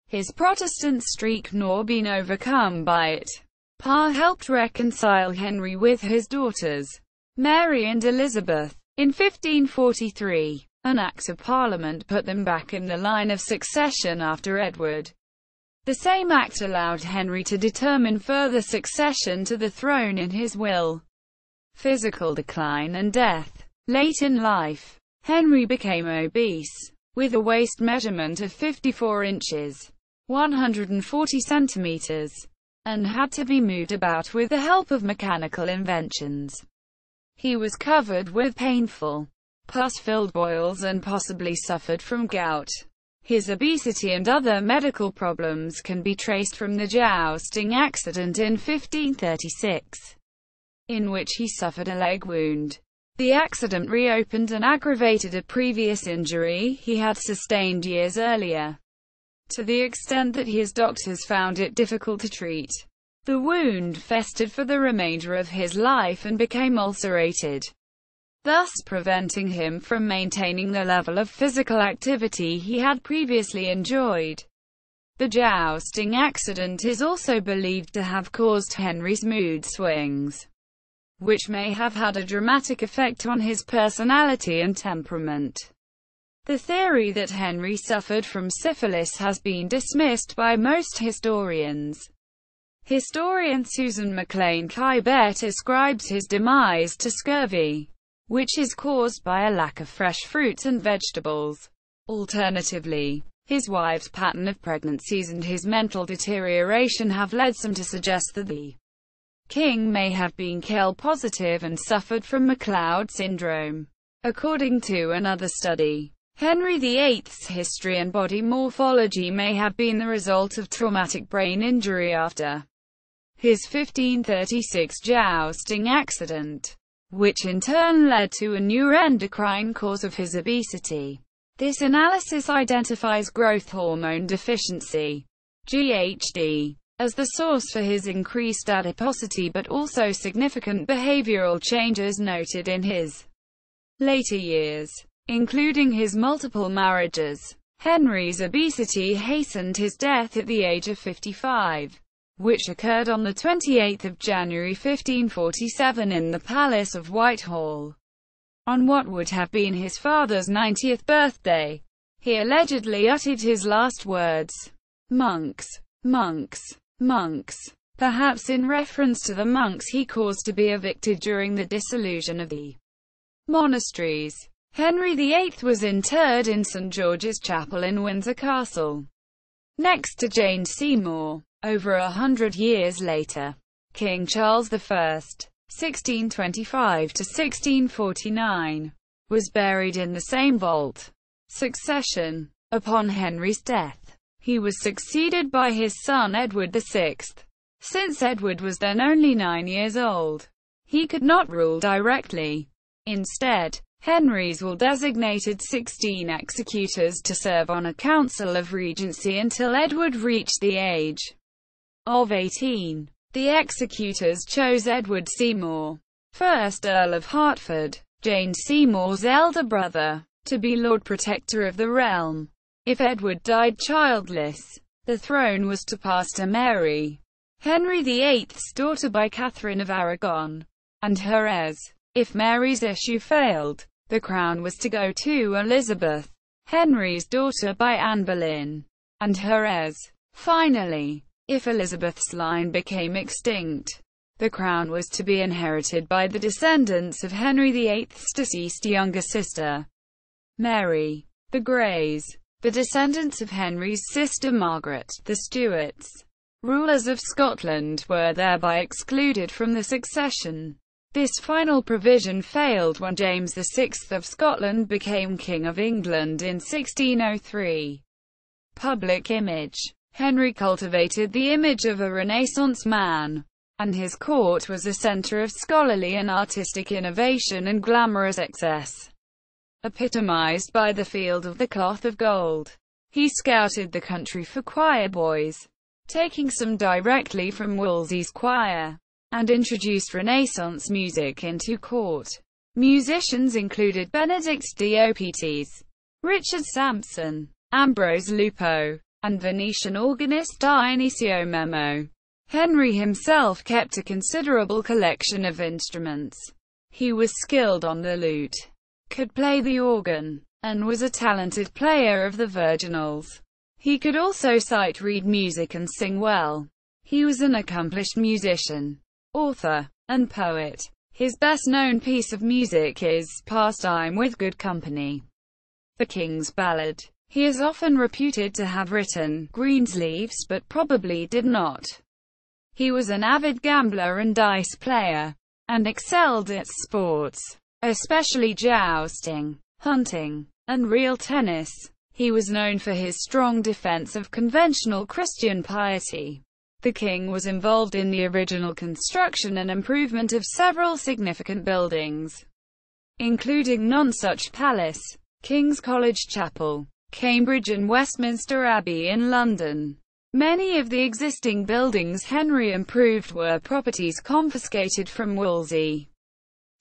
his Protestant streak nor been overcome by it. Parr helped reconcile Henry with his daughters, Mary and Elizabeth, in 1543. An Act of Parliament put them back in the line of succession after Edward. The same act allowed Henry to determine further succession to the throne in his will. Physical decline and death. Late in life, Henry became obese, with a waist measurement of 54 inches, 140 centimeters, and had to be moved about with the help of mechanical inventions. He was covered with painful, pus-filled boils and possibly suffered from gout. His obesity and other medical problems can be traced from the jousting accident in 1536, in which he suffered a leg wound. The accident reopened and aggravated a previous injury he had sustained years earlier, to the extent that his doctors found it difficult to treat. The wound festered for the remainder of his life and became ulcerated, thus preventing him from maintaining the level of physical activity he had previously enjoyed. The jousting accident is also believed to have caused Henry's mood swings, which may have had a dramatic effect on his personality and temperament. The theory that Henry suffered from syphilis has been dismissed by most historians. Historian Susan MacLean-Kibet ascribes his demise to scurvy, which is caused by a lack of fresh fruits and vegetables. Alternatively, his wife's pattern of pregnancies and his mental deterioration have led some to suggest that the king may have been Kale-positive and suffered from MacLeod syndrome. According to another study, Henry VIII's history and body morphology may have been the result of traumatic brain injury after his 1536 jousting accident, which in turn led to a neuroendocrine cause of his obesity. This analysis identifies growth hormone deficiency, GHD, as the source for his increased adiposity, but also significant behavioral changes noted in his later years, including his multiple marriages. Henry's obesity hastened his death at the age of 55, which occurred on the 28th of January 1547 in the Palace of Whitehall. On what would have been his father's 90th birthday, he allegedly uttered his last words, "Monks, monks, monks," perhaps in reference to the monks he caused to be evicted during the dissolution of the monasteries. Henry VIII was interred in St. George's Chapel in Windsor Castle, next to Jane Seymour. Over 100 years later, King Charles I, 1625 to 1649, was buried in the same vault. Succession. Upon Henry's death, he was succeeded by his son Edward VI. Since Edward was then only 9 years old, he could not rule directly. Instead, Henry's will designated 16 executors to serve on a council of regency until Edward reached the age of 18. The executors chose Edward Seymour, 1st Earl of Hertford, Jane Seymour's elder brother, to be Lord Protector of the realm. If Edward died childless, the throne was to pass to Mary, Henry VIII's daughter, by Catherine of Aragon, and her heirs. If Mary's issue failed, the crown was to go to Elizabeth, Henry's daughter, by Anne Boleyn, and her heirs. Finally, if Elizabeth's line became extinct, the crown was to be inherited by the descendants of Henry VIII's deceased younger sister, Mary. The Greys, the descendants of Henry's sister Margaret, the Stuarts, rulers of Scotland, were thereby excluded from the succession. This final provision failed when James VI of Scotland became King of England in 1603. public image. Henry cultivated the image of a Renaissance man, and his court was a centre of scholarly and artistic innovation and glamorous excess, epitomized by the Field of the Cloth of Gold. He scouted the country for choir boys, taking some directly from Wolsey's choir, and introduced Renaissance music into court. Musicians included Benedict Diopetes, Richard Sampson, Ambrose Lupo, and Venetian organist Dionisio Memo. Henry himself kept a considerable collection of instruments. He was skilled on the lute, could play the organ, and was a talented player of the virginals. He could also sight read music and sing well. He was an accomplished musician, author, and poet. His best-known piece of music is Pastime with Good Company, the King's Ballad. He is often reputed to have written Greensleeves but probably did not. He was an avid gambler and dice player, and excelled at sports, especially jousting, hunting, and real tennis. He was known for his strong defense of conventional Christian piety. The king was involved in the original construction and improvement of several significant buildings, including Nonsuch Palace, King's College Chapel, Cambridge and Westminster Abbey in London. Many of the existing buildings Henry improved were properties confiscated from Wolsey,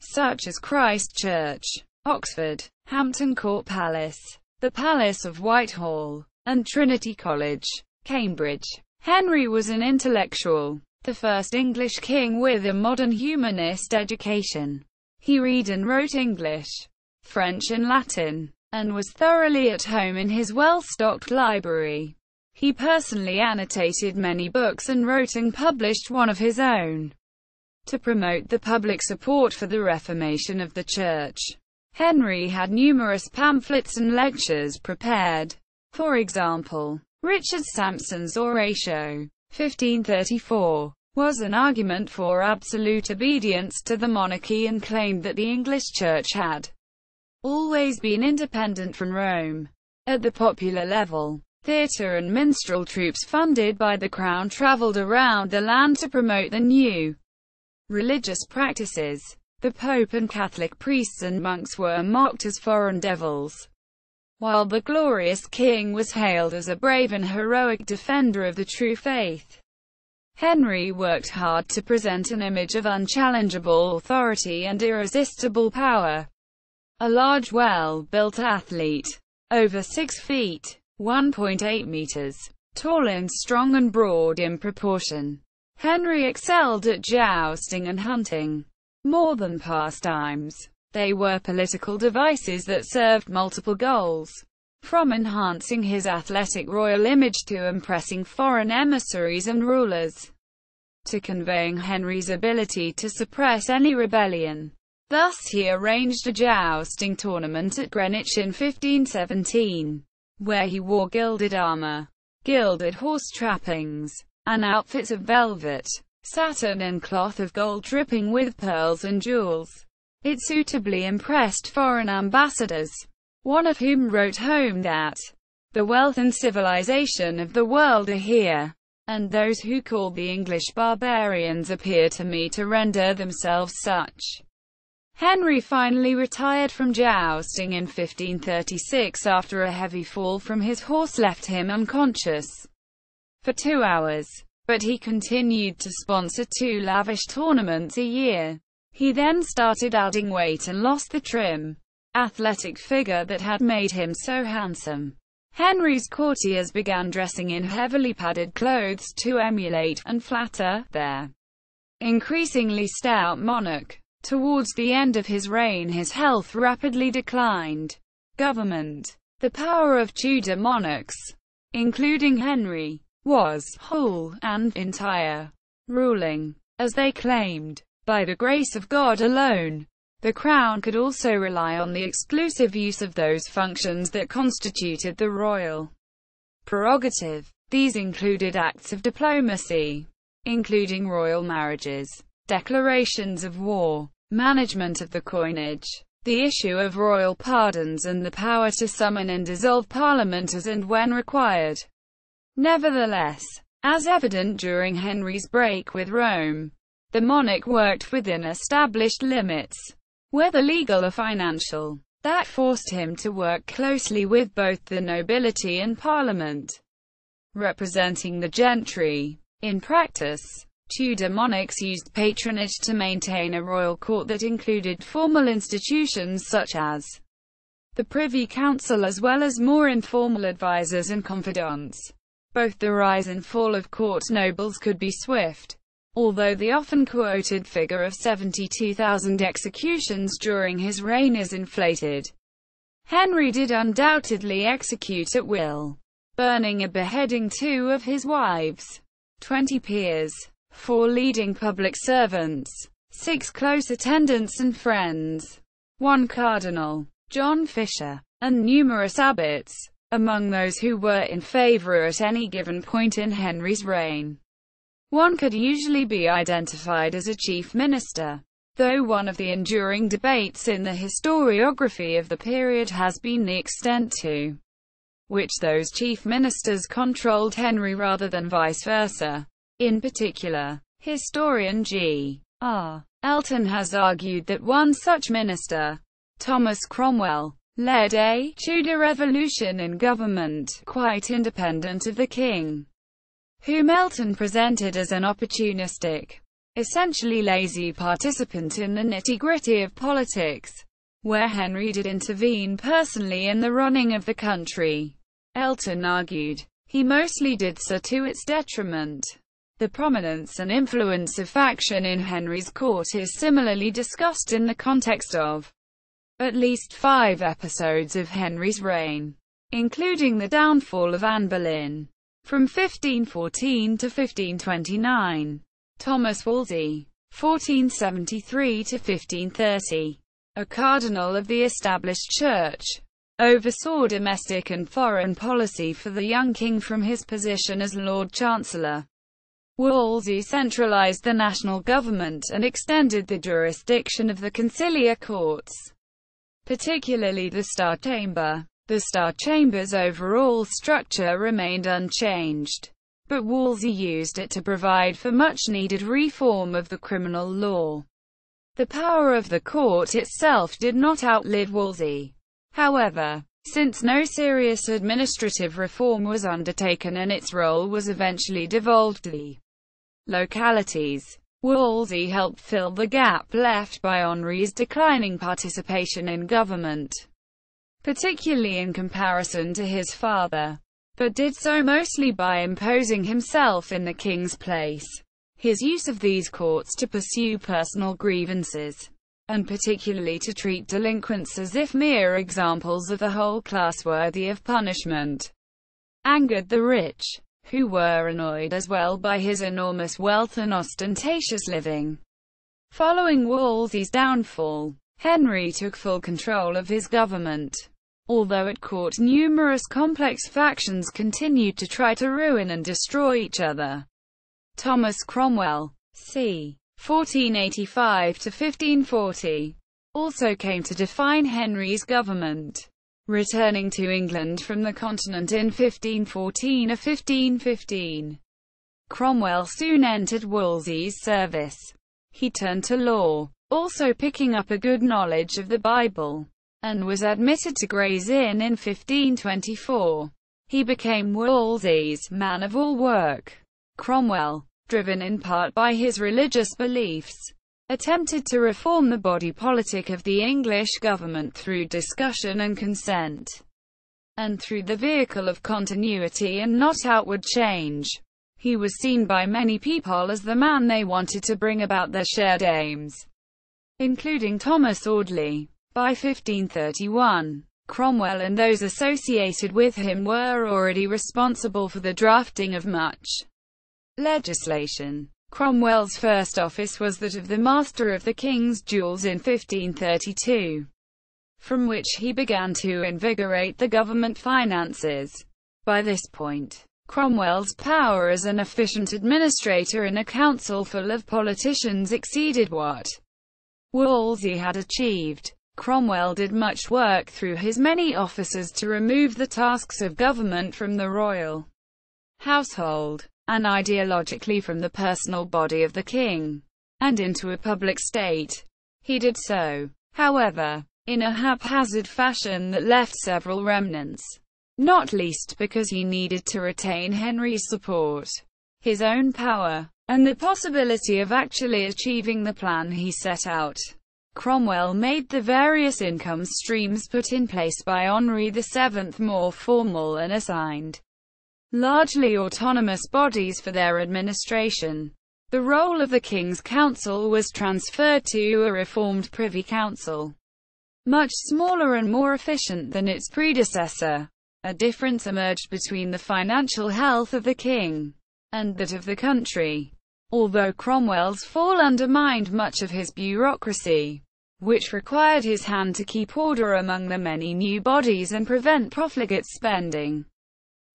such as Christ Church, Oxford, Hampton Court Palace, the Palace of Whitehall, and Trinity College, Cambridge. Henry was an intellectual, the first English king with a modern humanist education. He read and wrote English, French and Latin, and was thoroughly at home in his well-stocked library. He personally annotated many books and wrote and published one of his own to promote the public support for the reformation of the Church. Henry had numerous pamphlets and lectures prepared. For example, Richard Sampson's Oratio, 1534, was an argument for absolute obedience to the monarchy and claimed that the English Church had always been independent from Rome. At the popular level, theatre and minstrel troupes funded by the crown travelled around the land to promote the new religious practices. The Pope and Catholic priests and monks were mocked as foreign devils, while the glorious king was hailed as a brave and heroic defender of the true faith. Henry worked hard to present an image of unchallengeable authority and irresistible power. A large, well-built athlete, over 6 feet, 1.8 meters, tall and strong and broad in proportion, Henry excelled at jousting and hunting. More than pastimes, they were political devices that served multiple goals, from enhancing his athletic royal image to impressing foreign emissaries and rulers, to conveying Henry's ability to suppress any rebellion. Thus he arranged a jousting tournament at Greenwich in 1517, where he wore gilded armour, gilded horse trappings, and outfits of velvet, satin and cloth of gold dripping with pearls and jewels. It suitably impressed foreign ambassadors, one of whom wrote home that the wealth and civilization of the world are here, and those who call the English barbarians appear to me to render themselves such. Henry finally retired from jousting in 1536 after a heavy fall from his horse left him unconscious for 2 hours, but he continued to sponsor 2 lavish tournaments a year. He then started adding weight and lost the trim, athletic figure that had made him so handsome. Henry's courtiers began dressing in heavily padded clothes to emulate and flatter their increasingly stout monarch. Towards the end of his reign his health rapidly declined. Government. The power of Tudor monarchs, including Henry, was whole and entire, ruling, as they claimed, by the grace of God alone. The crown could also rely on the exclusive use of those functions that constituted the royal prerogative. These included acts of diplomacy, including royal marriages, declarations of war, management of the coinage, the issue of royal pardons and the power to summon and dissolve Parliament as and when required. Nevertheless, as evident during Henry's break with Rome, the monarch worked within established limits, whether legal or financial, that forced him to work closely with both the nobility and Parliament, representing the gentry. In practice, Tudor monarchs used patronage to maintain a royal court that included formal institutions such as the Privy Council as well as more informal advisers and confidants. Both the rise and fall of court nobles could be swift, although the often quoted figure of 72,000 executions during his reign is inflated. Henry did undoubtedly execute at will, burning and beheading 2 of his wives, 20 peers, 4 leading public servants, 6 close attendants and friends, 1 cardinal, John Fisher, and numerous abbots, among those who were in favour at any given point in Henry's reign. One could usually be identified as a chief minister, though one of the enduring debates in the historiography of the period has been the extent to which those chief ministers controlled Henry rather than vice versa. In particular, historian G.R. Elton has argued that one such minister, Thomas Cromwell, led a Tudor revolution in government, quite independent of the king, whom Elton presented as an opportunistic, essentially lazy participant in the nitty-gritty of politics, where Henry did intervene personally in the running of the country. Elton argued, he mostly did so to its detriment. The prominence and influence of faction in Henry's court is similarly discussed in the context of at least 5 episodes of Henry's reign, including the downfall of Anne Boleyn from 1514 to 1529, Thomas Wolsey, 1473 to 1530, a cardinal of the established church, oversaw domestic and foreign policy for the young king from his position as Lord Chancellor. Wolsey centralized the national government and extended the jurisdiction of the conciliar courts, particularly the Star Chamber. The Star Chamber's overall structure remained unchanged, but Wolsey used it to provide for much-needed reform of the criminal law. The power of the court itself did not outlive Wolsey, however, since no serious administrative reform was undertaken and its role was eventually devolved to the localities. Wolsey helped fill the gap left by Henry's declining participation in government, particularly in comparison to his father, but did so mostly by imposing himself in the king's place. His use of these courts to pursue personal grievances, and particularly to treat delinquents as if mere examples of the whole class worthy of punishment, angered the rich, who were annoyed as well by his enormous wealth and ostentatious living. Following Wolsey's downfall, Henry took full control of his government. Although at court numerous complex factions continued to try to ruin and destroy each other. Thomas Cromwell, c. 1485 to 1540, also came to define Henry's government, returning to England from the continent in 1514 or 1515. Cromwell soon entered Wolsey's service. He turned to law, also picking up a good knowledge of the Bible, and was admitted to Gray's Inn in 1524. He became Wolsey's man of all work. Cromwell, driven in part by his religious beliefs, attempted to reform the body politic of the English government through discussion and consent, and through the vehicle of continuity and not outward change. He was seen by many people as the man they wanted to bring about their shared aims, including Thomas Audley. By 1531, Cromwell and those associated with him were already responsible for the drafting of much legislation. Cromwell's first office was that of the Master of the King's Jewels in 1532, from which he began to invigorate the government finances. By this point, Cromwell's power as an efficient administrator in a council full of politicians exceeded what Wolsey had achieved. Cromwell did much work through his many officers to remove the tasks of government from the royal household, and ideologically from the personal body of the king, and into a public state. He did so, however, in a haphazard fashion that left several remnants, not least because he needed to retain Henry's support, his own power, and the possibility of actually achieving the plan he set out. Cromwell made the various income streams put in place by Henry VII more formal and assigned largely autonomous bodies for their administration. The role of the King's Council was transferred to a reformed Privy Council, much smaller and more efficient than its predecessor. A difference emerged between the financial health of the king and that of the country. Although Cromwell's fall undermined much of his bureaucracy, which required his hand to keep order among the many new bodies and prevent profligate spending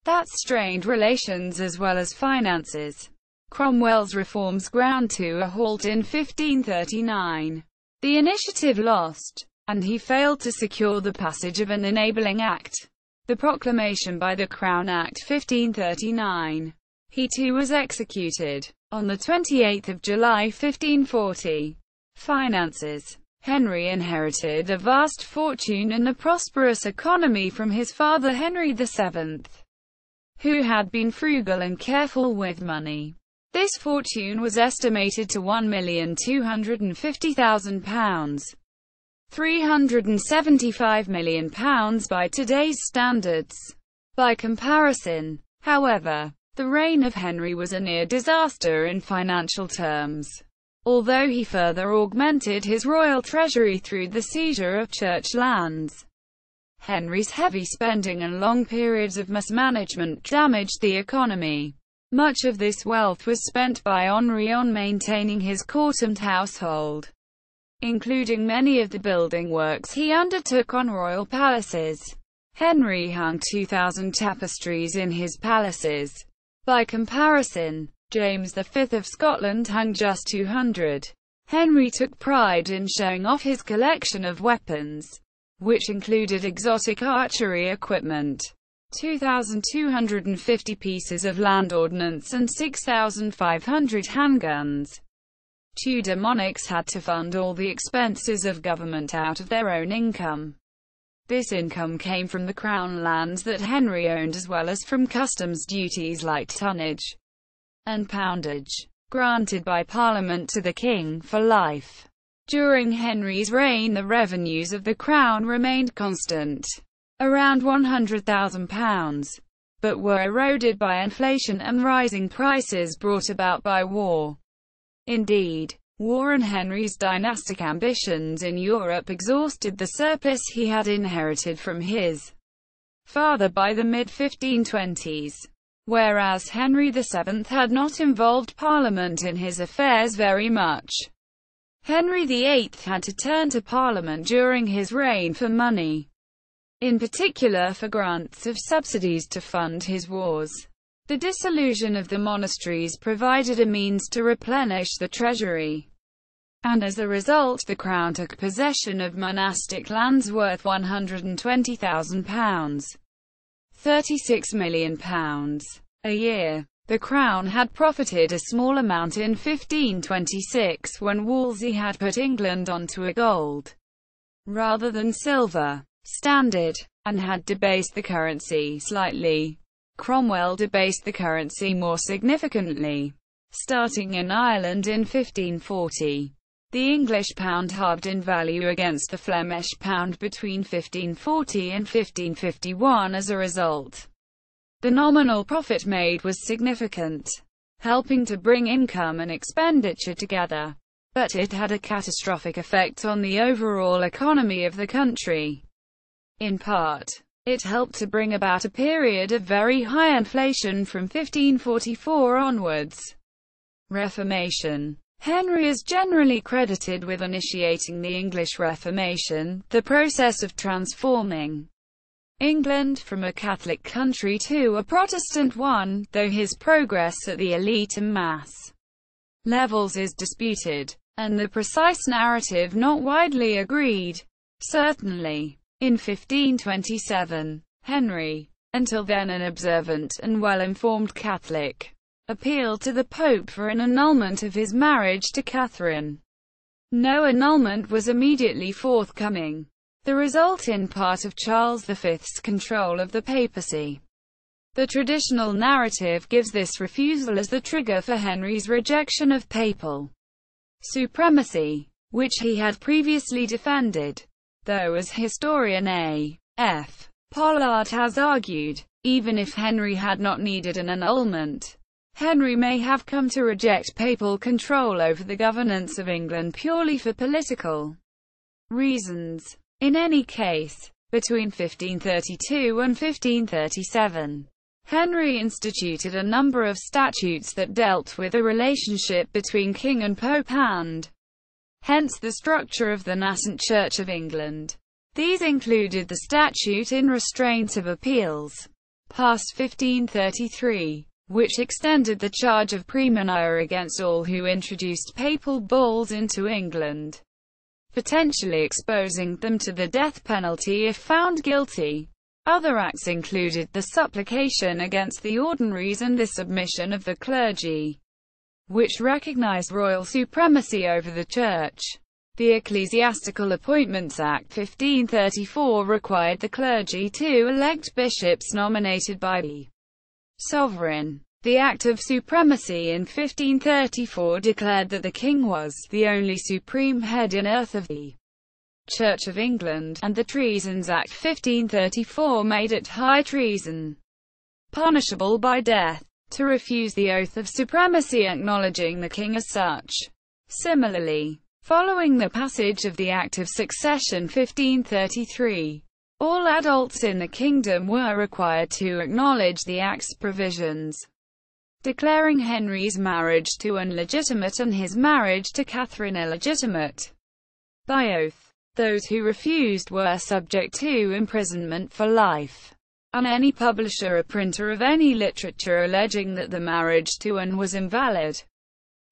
that strained relations as well as finances, Cromwell's reforms ground to a halt in 1539. The initiative lost, and he failed to secure the passage of an enabling act, the Proclamation by the Crown Act 1539. He too was executed on 28 July 1540. Finances. Henry inherited a vast fortune and a prosperous economy from his father Henry VII, who had been frugal and careful with money. This fortune was estimated to £1,250,000, £375 million by today's standards. By comparison, however, the reign of Henry was a near disaster in financial terms, although he further augmented his royal treasury through the seizure of church lands. Henry's heavy spending and long periods of mismanagement damaged the economy. Much of this wealth was spent by Henry on maintaining his court and household, including many of the building works he undertook on royal palaces. Henry hung 2,000 tapestries in his palaces. By comparison, James V of Scotland hung just 200. Henry took pride in showing off his collection of weapons, which included exotic archery equipment, 2,250 pieces of land ordnance and 6,500 handguns. Tudor monarchs had to fund all the expenses of government out of their own income. This income came from the crown lands that Henry owned as well as from customs duties like tonnage and poundage, granted by Parliament to the king for life. During Henry's reign the revenues of the crown remained constant, around £100,000, but were eroded by inflation and rising prices brought about by war. Indeed, war and Henry's dynastic ambitions in Europe exhausted the surplus he had inherited from his father by the mid-1520s. Whereas Henry VII had not involved Parliament in his affairs very much, Henry VIII had to turn to Parliament during his reign for money, in particular for grants of subsidies to fund his wars. The dissolution of the monasteries provided a means to replenish the treasury, and as a result the crown took possession of monastic lands worth £120,000, £36 million a year. The crown had profited a small amount in 1526 when Wolsey had put England onto a gold, rather than silver, standard, and had debased the currency slightly. Cromwell debased the currency more significantly, starting in Ireland in 1540. The English pound halved in value against the Flemish pound between 1540 and 1551 as a result. The nominal profit made was significant, helping to bring income and expenditure together, but it had a catastrophic effect on the overall economy of the country. In part, it helped to bring about a period of very high inflation from 1544 onwards. Reformation. Henry is generally credited with initiating the English Reformation, the process of transforming England from a Catholic country to a Protestant one, though his progress at the elite and mass levels is disputed, and the precise narrative not widely agreed. Certainly. In 1527, Henry, until then an observant and well-informed Catholic, appealed to the Pope for an annulment of his marriage to Catherine. No annulment was immediately forthcoming, the result in part of Charles V's control of the papacy. The traditional narrative gives this refusal as the trigger for Henry's rejection of papal supremacy, which he had previously defended, though as historian A.F. Pollard has argued, even if Henry had not needed an annulment, Henry may have come to reject papal control over the governance of England purely for political reasons. In any case, between 1532 and 1537, Henry instituted a number of statutes that dealt with the relationship between king and pope and, hence the structure of the nascent Church of England. These included the Statute in Restraint of Appeals, passed 1533, which extended the charge of praemunire against all who introduced papal bulls into England, potentially exposing them to the death penalty if found guilty. Other acts included the supplication against the ordinaries and the submission of the clergy, which recognized royal supremacy over the Church. The Ecclesiastical Appointments Act 1534 required the clergy to elect bishops nominated by the sovereign. The Act of Supremacy in 1534 declared that the king was the only supreme head in earth of the Church of England, and the Treasons Act 1534 made it high treason, punishable by death, to refuse the oath of supremacy acknowledging the king as such. Similarly, following the passage of the Act of Succession 1533, all adults in the kingdom were required to acknowledge the Act's provisions, declaring Henry's marriage to Anne legitimate and his marriage to Catherine illegitimate. By oath, those who refused were subject to imprisonment for life, and any publisher or printer of any literature alleging that the marriage to Anne was invalid,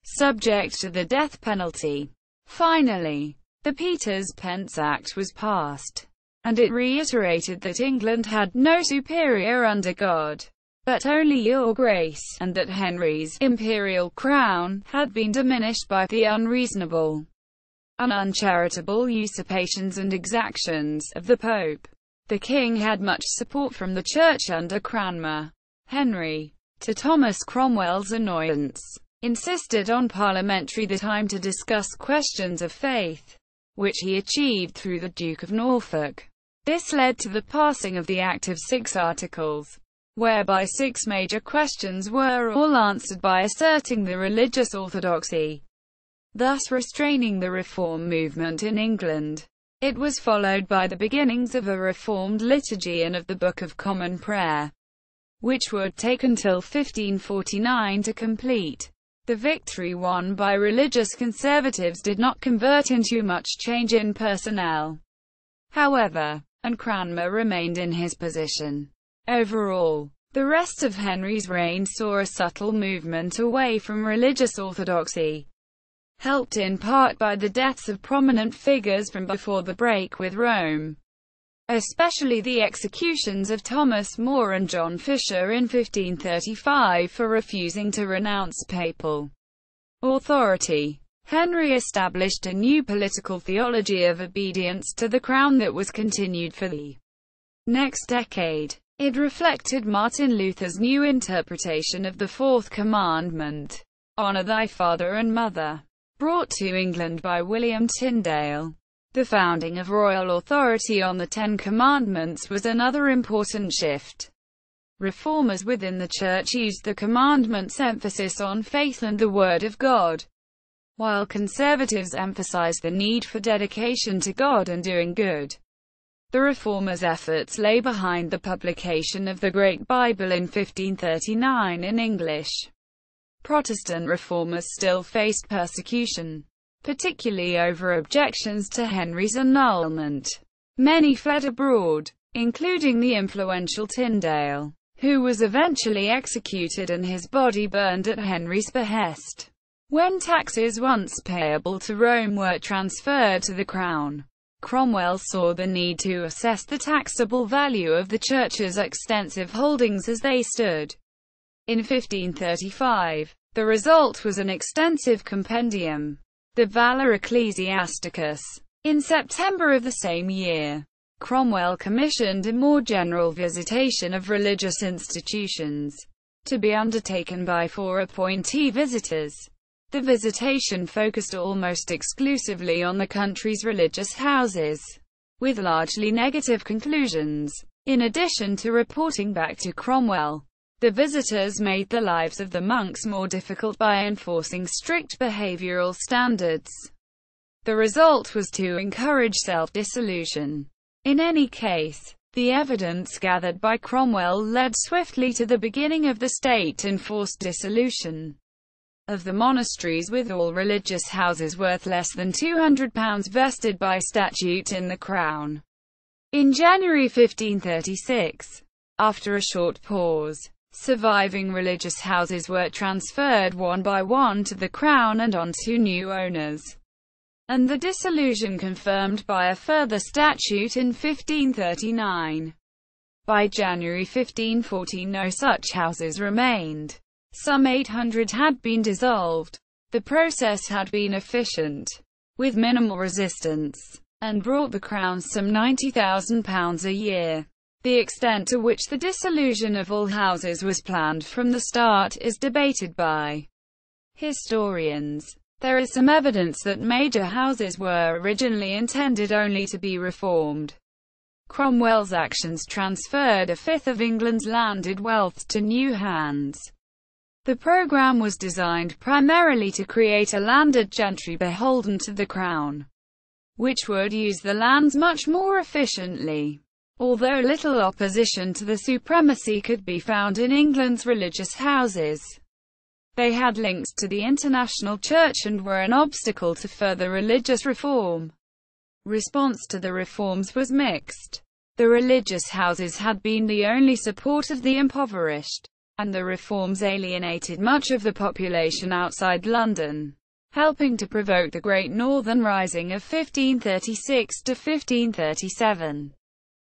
subject to the death penalty. Finally, the Peters-Pence Act was passed, and it reiterated that England had no superior under God, but only your grace, and that Henry's imperial crown had been diminished by the unreasonable and uncharitable usurpations and exactions of the Pope. The king had much support from the Church under Cranmer. Henry, to Thomas Cromwell's annoyance, insisted on parliamentary time to discuss questions of faith, which he achieved through the Duke of Norfolk. This led to the passing of the Act of 6 Articles, whereby 6 major questions were all answered by asserting the religious orthodoxy, thus restraining the reform movement in England. It was followed by the beginnings of a reformed liturgy and of the Book of Common Prayer, which would take until 1549 to complete. The victory won by religious conservatives did not convert into much change in personnel, however, and Cranmer remained in his position. Overall, the rest of Henry's reign saw a subtle movement away from religious orthodoxy, helped in part by the deaths of prominent figures from before the break with Rome, especially the executions of Thomas More and John Fisher in 1535 for refusing to renounce papal authority. Henry established a new political theology of obedience to the crown that was continued for the next decade. It reflected Martin Luther's new interpretation of the Fourth Commandment, "Honor thy father and mother," brought to England by William Tyndale. The founding of royal authority on the Ten Commandments was another important shift. Reformers within the Church used the commandments' emphasis on faith and the Word of God, while conservatives emphasized the need for dedication to God and doing good. The Reformers' efforts lay behind the publication of the Great Bible in 1539 in English. Protestant reformers still faced persecution, particularly over objections to Henry's annulment. Many fled abroad, including the influential Tyndale, who was eventually executed and his body burned at Henry's behest. When taxes once payable to Rome were transferred to the crown, Cromwell saw the need to assess the taxable value of the Church's extensive holdings as they stood in 1535. The result was an extensive compendium, the Valor Ecclesiasticus. In September of the same year, Cromwell commissioned a more general visitation of religious institutions, to be undertaken by 4 appointee visitors. The visitation focused almost exclusively on the country's religious houses, with largely negative conclusions. In addition to reporting back to Cromwell, the visitors made the lives of the monks more difficult by enforcing strict behavioral standards. The result was to encourage self-dissolution. In any case, the evidence gathered by Cromwell led swiftly to the beginning of the state-enforced dissolution of the monasteries, with all religious houses worth less than £200 vested by statute in the Crown. In January 1536, after a short pause, surviving religious houses were transferred one by one to the Crown and on to new owners, and the dissolution confirmed by a further statute in 1539. By January 1540 no such houses remained. Some 800 had been dissolved. The process had been efficient, with minimal resistance, and brought the Crown some £90,000 a year. The extent to which the dissolution of all houses was planned from the start is debated by historians. There is some evidence that major houses were originally intended only to be reformed. Cromwell's actions transferred a fifth of England's landed wealth to new hands. The programme was designed primarily to create a landed gentry beholden to the Crown, which would use the lands much more efficiently. Although little opposition to the supremacy could be found in England's religious houses, they had links to the international church and were an obstacle to further religious reform. Response to the reforms was mixed. The religious houses had been the only support of the impoverished, and the reforms alienated much of the population outside London, helping to provoke the Great Northern Rising of 1536 to 1537.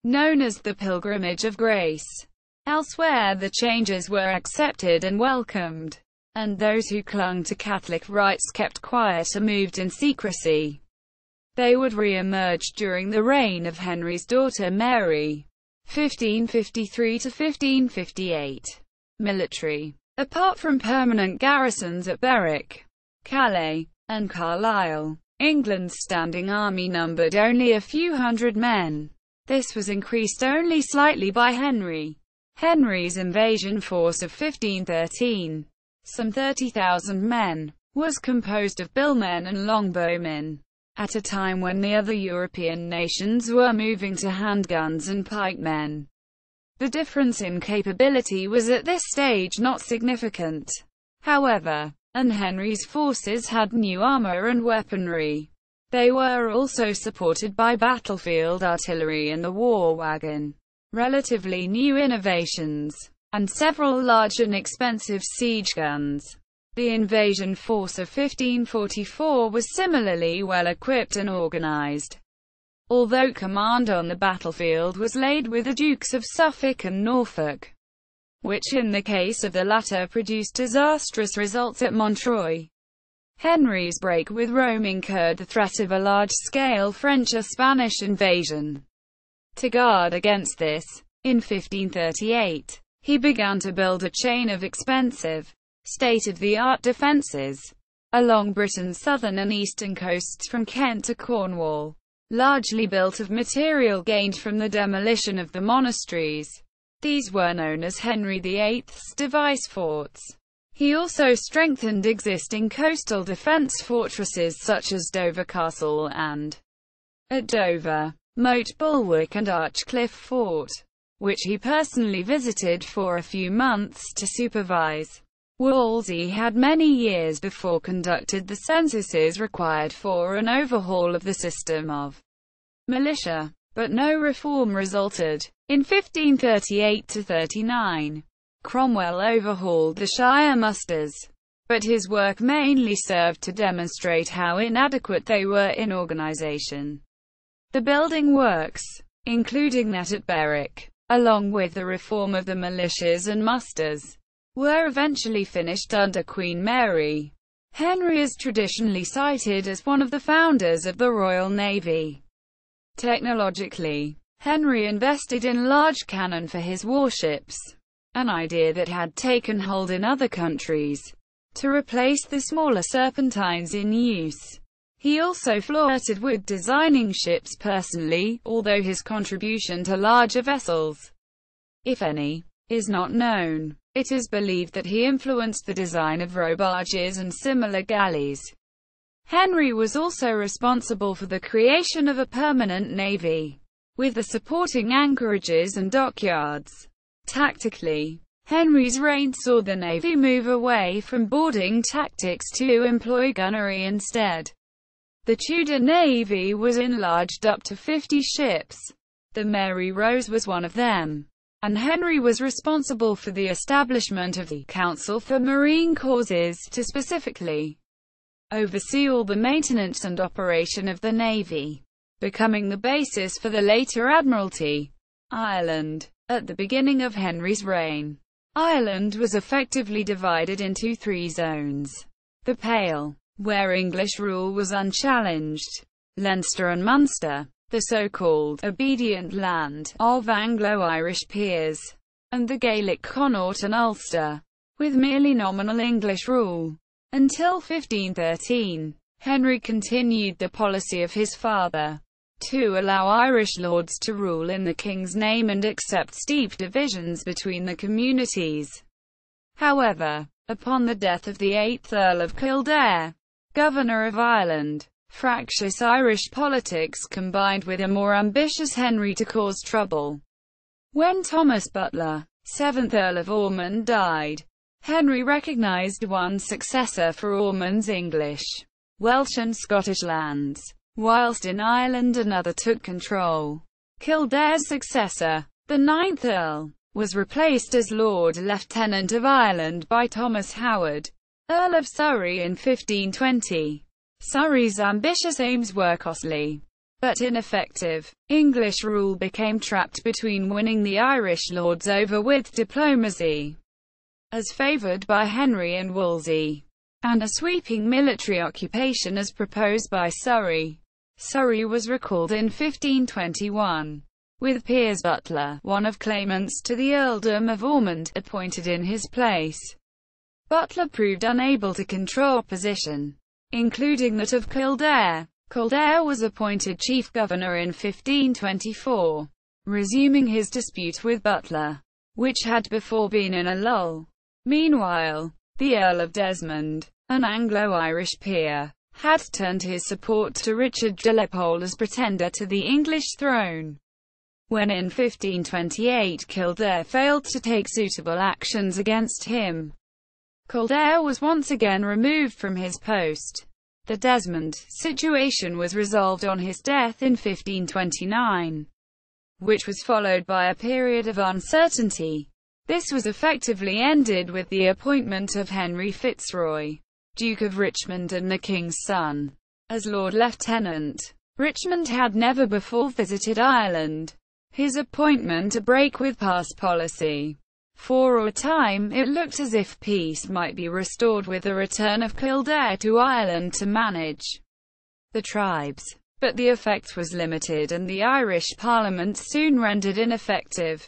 Known as the Pilgrimage of Grace. Elsewhere the changes were accepted and welcomed, and those who clung to Catholic rites kept quiet or moved in secrecy. They would re-emerge during the reign of Henry's daughter Mary, 1553 to 1558. Military. Apart from permanent garrisons at Berwick, Calais, and Carlisle, England's standing army numbered only a few hundred men. This was increased only slightly by Henry. Henry's invasion force of 1513, some 30,000 men, was composed of billmen and longbowmen, at a time when the other European nations were moving to handguns and pikemen. The difference in capability was at this stage not significant, however, and Henry's forces had new armour and weaponry. They were also supported by battlefield artillery and the war wagon, relatively new innovations, and several large and expensive siege guns. The invasion force of 1544 was similarly well equipped and organized, although command on the battlefield was laid with the Dukes of Suffolk and Norfolk, which in the case of the latter produced disastrous results at Montreuil. Henry's break with Rome incurred the threat of a large-scale French or Spanish invasion. To guard against this, in 1538, he began to build a chain of expensive, state-of-the-art defences along Britain's southern and eastern coasts from Kent to Cornwall, largely built of material gained from the demolition of the monasteries. These were known as Henry VIII's device forts. He also strengthened existing coastal defence fortresses such as Dover Castle and, at Dover, Moat Bulwark and Archcliffe Fort, which he personally visited for a few months to supervise. Wolsey had many years before conducted the censuses required for an overhaul of the system of militia, but no reform resulted. In 1538–39, Cromwell overhauled the shire musters, but his work mainly served to demonstrate how inadequate they were in organisation. The building works, including that at Berwick, along with the reform of the militias and musters, were eventually finished under Queen Mary. Henry is traditionally cited as one of the founders of the Royal Navy. Technologically, Henry invested in large cannon for his warships, an idea that had taken hold in other countries, to replace the smaller serpentines in use. He also flirted with designing ships personally, although his contribution to larger vessels, if any, is not known. It is believed that he influenced the design of row-barges and similar galleys. Henry was also responsible for the creation of a permanent navy, with the supporting anchorages and dockyards. Tactically, Henry's reign saw the navy move away from boarding tactics to employ gunnery instead. The Tudor navy was enlarged up to 50 ships. The Mary Rose was one of them, and Henry was responsible for the establishment of the Council for Marine Causes to specifically oversee all the maintenance and operation of the navy, becoming the basis for the later Admiralty. Ireland. At the beginning of Henry's reign, Ireland was effectively divided into three zones: the Pale, where English rule was unchallenged; Leinster and Munster, the so-called obedient land of Anglo-Irish peers; and the Gaelic Connaught and Ulster, with merely nominal English rule. Until 1513, Henry continued the policy of his father, to allow Irish lords to rule in the king's name and accept steep divisions between the communities. However, upon the death of the 8th Earl of Kildare, Governor of Ireland, fractious Irish politics combined with a more ambitious Henry to cause trouble. When Thomas Butler, 7th Earl of Ormond, died, Henry recognised one successor for Ormond's English, Welsh and Scottish lands, whilst in Ireland another took control. Kildare's successor, the 9th Earl, was replaced as Lord Lieutenant of Ireland by Thomas Howard, Earl of Surrey in 1520. Surrey's ambitious aims were costly, but ineffective. English rule became trapped between winning the Irish lords over with diplomacy, as favoured by Henry and Wolsey, and a sweeping military occupation as proposed by Surrey. Surrey was recalled in 1521, with Piers Butler, one of claimants to the earldom of Ormond, appointed in his place. Butler proved unable to control opposition, including that of Kildare. Kildare was appointed chief governor in 1524, resuming his dispute with Butler, which had before been in a lull. Meanwhile, the Earl of Desmond, an Anglo-Irish peer, had turned his support to Richard de la Pole as pretender to the English throne. When in 1528 Kildare failed to take suitable actions against him, Kildare was once again removed from his post. The Desmond situation was resolved on his death in 1529, which was followed by a period of uncertainty. This was effectively ended with the appointment of Henry Fitzroy, Duke of Richmond and the King's son, as Lord Lieutenant. Richmond had never before visited Ireland. His appointment a break with past policy. For a time it looked as if peace might be restored with the return of Kildare to Ireland to manage the tribes, but the effect was limited and the Irish Parliament soon rendered ineffective.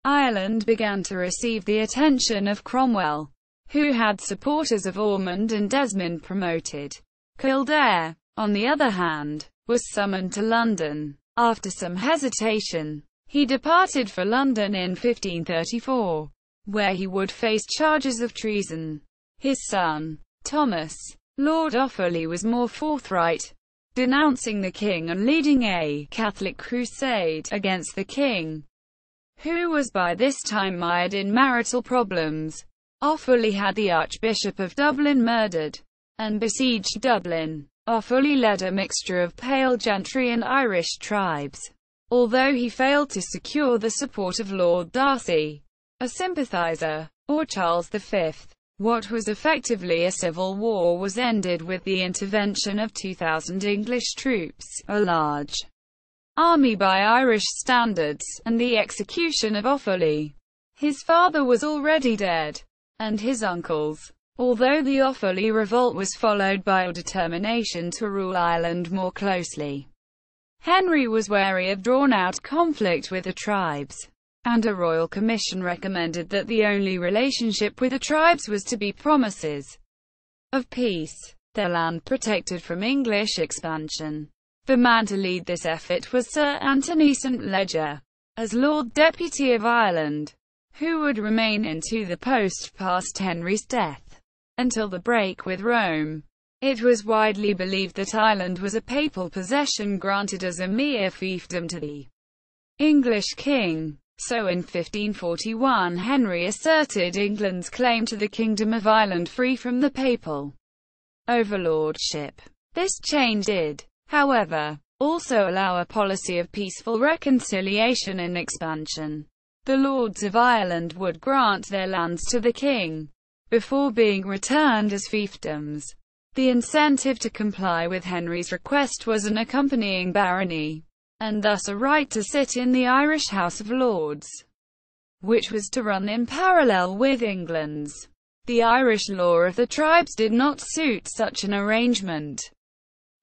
Ireland began to receive the attention of Cromwell, who had supporters of Ormond and Desmond promoted. Kildare, on the other hand, was summoned to London. After some hesitation, he departed for London in 1534, where he would face charges of treason. His son, Thomas, Lord Offaly, was more forthright, denouncing the king and leading a Catholic crusade against the king, who was by this time mired in marital problems. Offaly had the Archbishop of Dublin murdered, and besieged Dublin. Offaly led a mixture of Pale gentry and Irish tribes, although he failed to secure the support of Lord Darcy, a sympathizer, or Charles V. What was effectively a civil war was ended with the intervention of 2,000 English troops, a large army by Irish standards, and the execution of Offaly. His father was already dead, and his uncles. Although the Offaly revolt was followed by a determination to rule Ireland more closely, Henry was wary of drawn-out conflict with the tribes, and a royal commission recommended that the only relationship with the tribes was to be promises of peace, their land protected from English expansion. The man to lead this effort was Sir Anthony St Leger, as Lord Deputy of Ireland, who would remain into the post past Henry's death until the break with Rome. It was widely believed that Ireland was a papal possession granted as a mere fiefdom to the English king. So in 1541 Henry asserted England's claim to the Kingdom of Ireland free from the papal overlordship. This change did, however, also allow a policy of peaceful reconciliation and expansion. The Lords of Ireland would grant their lands to the king, before being returned as fiefdoms. The incentive to comply with Henry's request was an accompanying barony, and thus a right to sit in the Irish House of Lords, which was to run in parallel with England's. The Irish law of the tribes did not suit such an arrangement,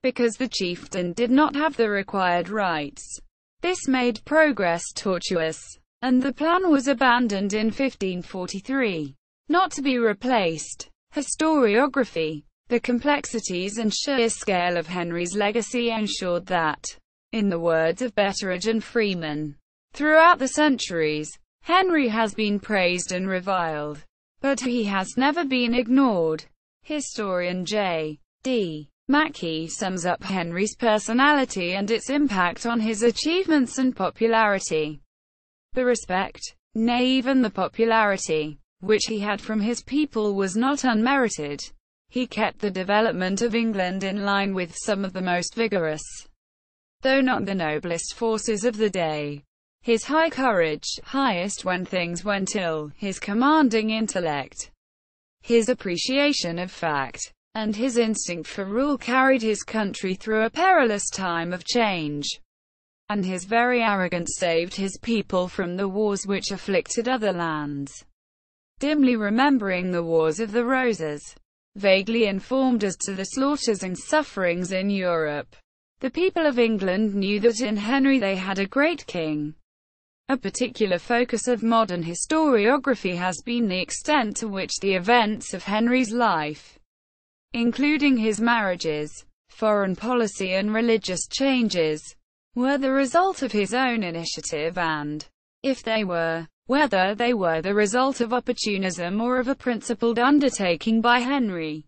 because the chieftain did not have the required rights. This made progress tortuous, and the plan was abandoned in 1543. Not to be replaced. Historiography. The complexities and sheer scale of Henry's legacy ensured that, in the words of Betteridge and Freeman, throughout the centuries, Henry has been praised and reviled, but he has never been ignored. Historian J. D. Mackey sums up Henry's personality and its impact on his achievements and popularity. The respect, nay even the popularity, which he had from his people was not unmerited. He kept the development of England in line with some of the most vigorous, though not the noblest forces of the day. His high courage, highest when things went ill, his commanding intellect, his appreciation of fact, and his instinct for rule carried his country through a perilous time of change, and his very arrogance saved his people from the wars which afflicted other lands. Dimly remembering the Wars of the Roses, vaguely informed as to the slaughters and sufferings in Europe, the people of England knew that in Henry they had a great king. A particular focus of modern historiography has been the extent to which the events of Henry's life, including his marriages, foreign policy and religious changes, were the result of his own initiative and, if they were, whether they were the result of opportunism or of a principled undertaking by Henry.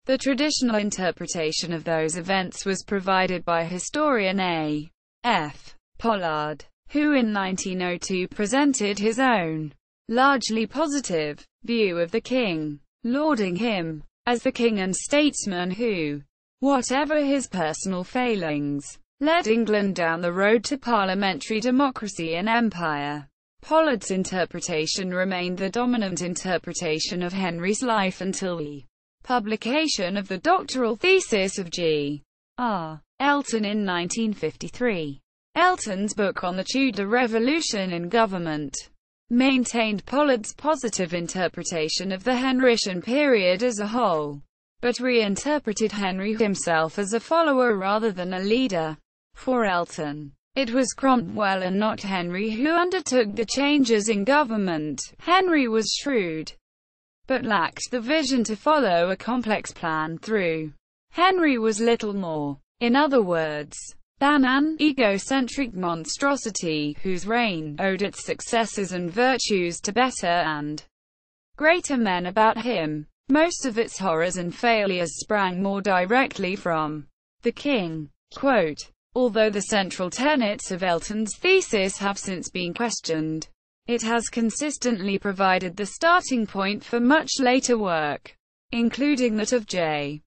The traditional interpretation of those events was provided by historian A. F. Pollard, who in 1902 presented his own, largely positive, view of the king, lauding him as the king and statesman who, whatever his personal failings, led England down the road to parliamentary democracy and empire. Pollard's interpretation remained the dominant interpretation of Henry's life until the publication of the doctoral thesis of G. R. Elton in 1953. Elton's book on the Tudor Revolution in Government maintained Pollard's positive interpretation of the Henrician period as a whole, but reinterpreted Henry himself as a follower rather than a leader. For Elton, it was Cromwell and not Henry who undertook the changes in government. Henry was shrewd, but lacked the vision to follow a complex plan through. Henry was little more, in other words, than an egocentric monstrosity, whose reign owed its successes and virtues to better and greater men about him. Most of its horrors and failures sprang more directly from the king. Quote, although the central tenets of Elton's thesis have since been questioned, it has consistently provided the starting point for much later work, including that of J.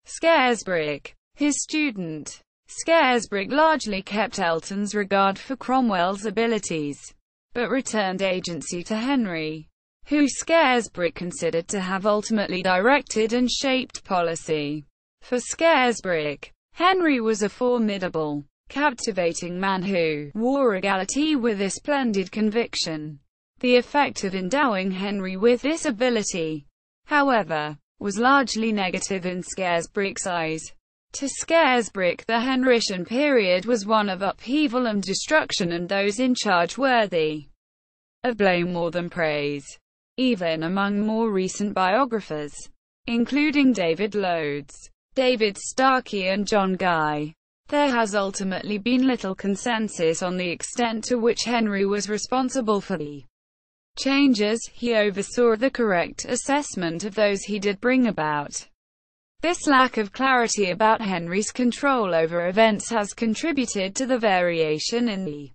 Scarisbrick, his student. Scarisbrick largely kept Elton's regard for Cromwell's abilities, but returned agency to Henry, who Scarisbrick considered to have ultimately directed and shaped policy. For Scarisbrick, Henry was a formidable captivating man who wore regality with a splendid conviction. The effect of endowing Henry with this ability, however, was largely negative in Scaresbrick's eyes. To Scaresbrick, the Henrician period was one of upheaval and destruction, and those in charge worthy of blame more than praise. Even among more recent biographers, including David Rhodes, David Starkey and John Guy, there has ultimately been little consensus on the extent to which Henry was responsible for the changes he oversaw, the correct assessment of those he did bring about. This lack of clarity about Henry's control over events has contributed to the variation in the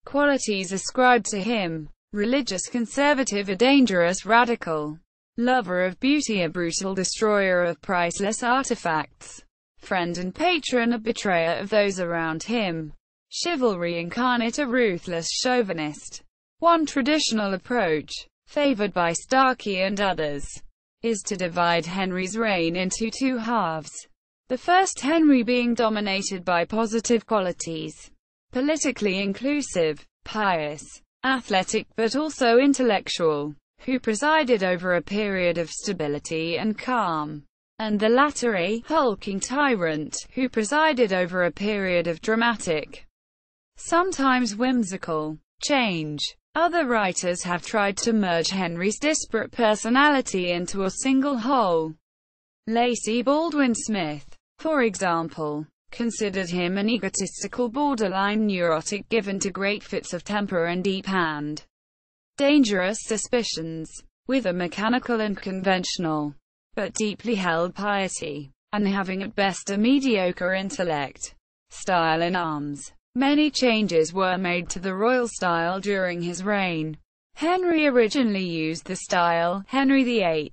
qualities ascribed to him: religious conservative, a dangerous radical, lover of beauty, a brutal destroyer of priceless artifacts, friend and patron, a betrayer of those around him, chivalry incarnate, a ruthless chauvinist. One traditional approach, favoured by Starkey and others, is to divide Henry's reign into two halves. The first Henry being dominated by positive qualities, politically inclusive, pious, athletic but also intellectual, who presided over a period of stability and calm, and the latter a hulking tyrant, who presided over a period of dramatic, sometimes whimsical, change. Other writers have tried to merge Henry's disparate personality into a single whole. Lacy Baldwin Smith, for example, considered him an egotistical, borderline neurotic given to great fits of temper and deep and dangerous suspicions, with a mechanical and conventional, but deeply held piety, and having at best a mediocre intellect, style in arms. Many changes were made to the royal style during his reign. Henry originally used the style, Henry VIII,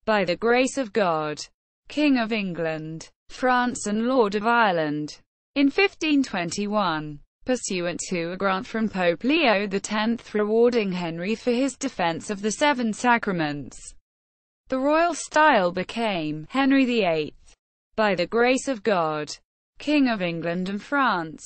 by the grace of God, King of England, France and Lord of Ireland, in 1521, pursuant to a grant from Pope Leo X rewarding Henry for his defense of the seven sacraments. The royal style became Henry VIII, by the grace of God, King of England and France,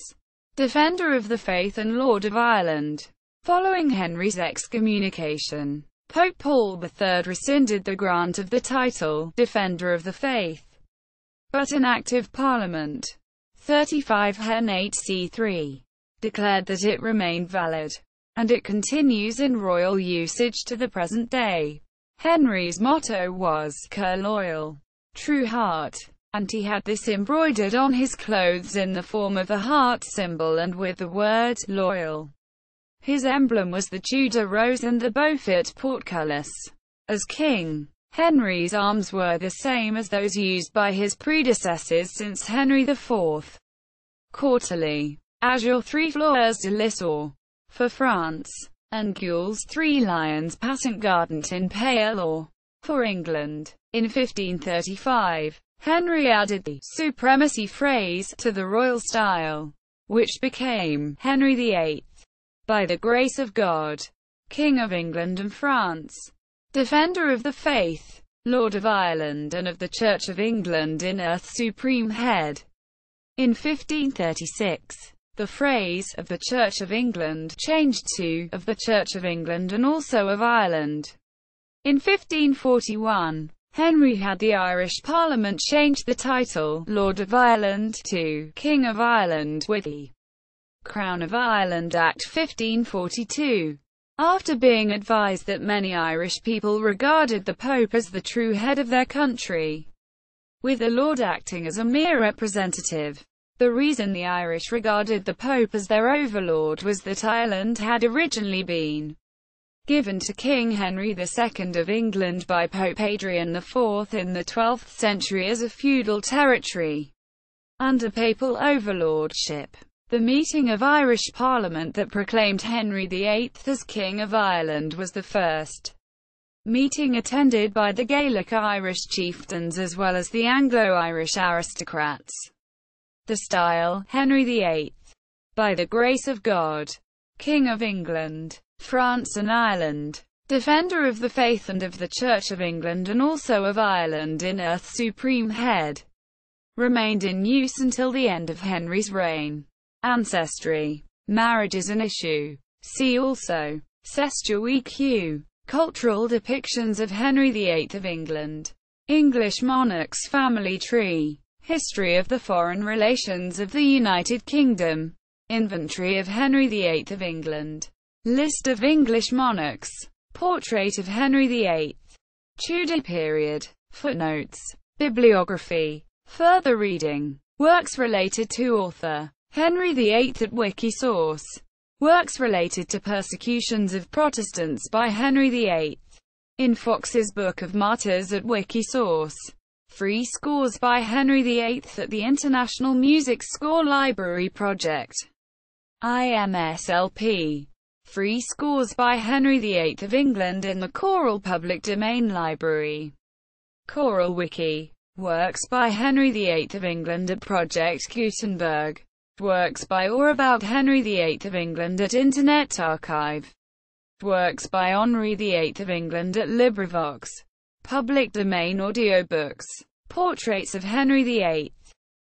Defender of the Faith and Lord of Ireland. Following Henry's excommunication, Pope Paul III rescinded the grant of the title, Defender of the Faith, but an active Parliament, 35 Hen 8c3, declared that it remained valid, and it continues in royal usage to the present day. Henry's motto was, Cur loyal, true heart, and he had this embroidered on his clothes in the form of a heart symbol and with the word loyal. His emblem was the Tudor rose and the Beaufort portcullis. As king, Henry's arms were the same as those used by his predecessors since Henry IV. Quarterly, azure 3 fleurs de lis or, for France, and gules 3 lions passant gardant in pale or, for England. In 1535, Henry added the supremacy phrase to the royal style, which became Henry VIII, by the grace of God, King of England and France, Defender of the Faith, Lord of Ireland and of the Church of England in earth, supreme head. In 1536, the phrase of the Church of England changed to of the Church of England and also of Ireland. In 1541, Henry had the Irish Parliament change the title, Lord of Ireland, to King of Ireland, with the Crown of Ireland Act 1542. After being advised that many Irish people regarded the Pope as the true head of their country, with the Lord acting as a mere representative. The reason the Irish regarded the Pope as their overlord was that Ireland had originally been given to King Henry II of England by Pope Adrian IV in the 12th century as a feudal territory under papal overlordship. The meeting of Irish Parliament that proclaimed Henry VIII as King of Ireland was the first meeting attended by the Gaelic Irish chieftains as well as the Anglo-Irish aristocrats. The style, Henry VIII, by the grace of God, King of England, France and Ireland, Defender of the Faith and of the Church of England and also of Ireland in earth, supreme head, remained in use until the end of Henry's reign. Ancestry. Marriage is an issue. See also. Cestueq. Cultural depictions of Henry VIII of England. English monarchs family tree. History of the foreign relations of the United Kingdom. Inventory of Henry VIII of England. List of English monarchs. Portrait of Henry VIII. Tudor period. Footnotes. Bibliography. Further reading. Works related to author Henry VIII at Wikisource. Works related to persecutions of Protestants by Henry VIII. In Fox's Book of Martyrs at Wikisource. Free scores by Henry VIII at the International Music Score Library Project. IMSLP. Free scores by Henry VIII of England in the Choral Public Domain Library. Choral Wiki. Works by Henry VIII of England at Project Gutenberg. Works by or about Henry VIII of England at Internet Archive. Works by Henry VIII of England at LibriVox. Public domain audiobooks. Portraits of Henry VIII.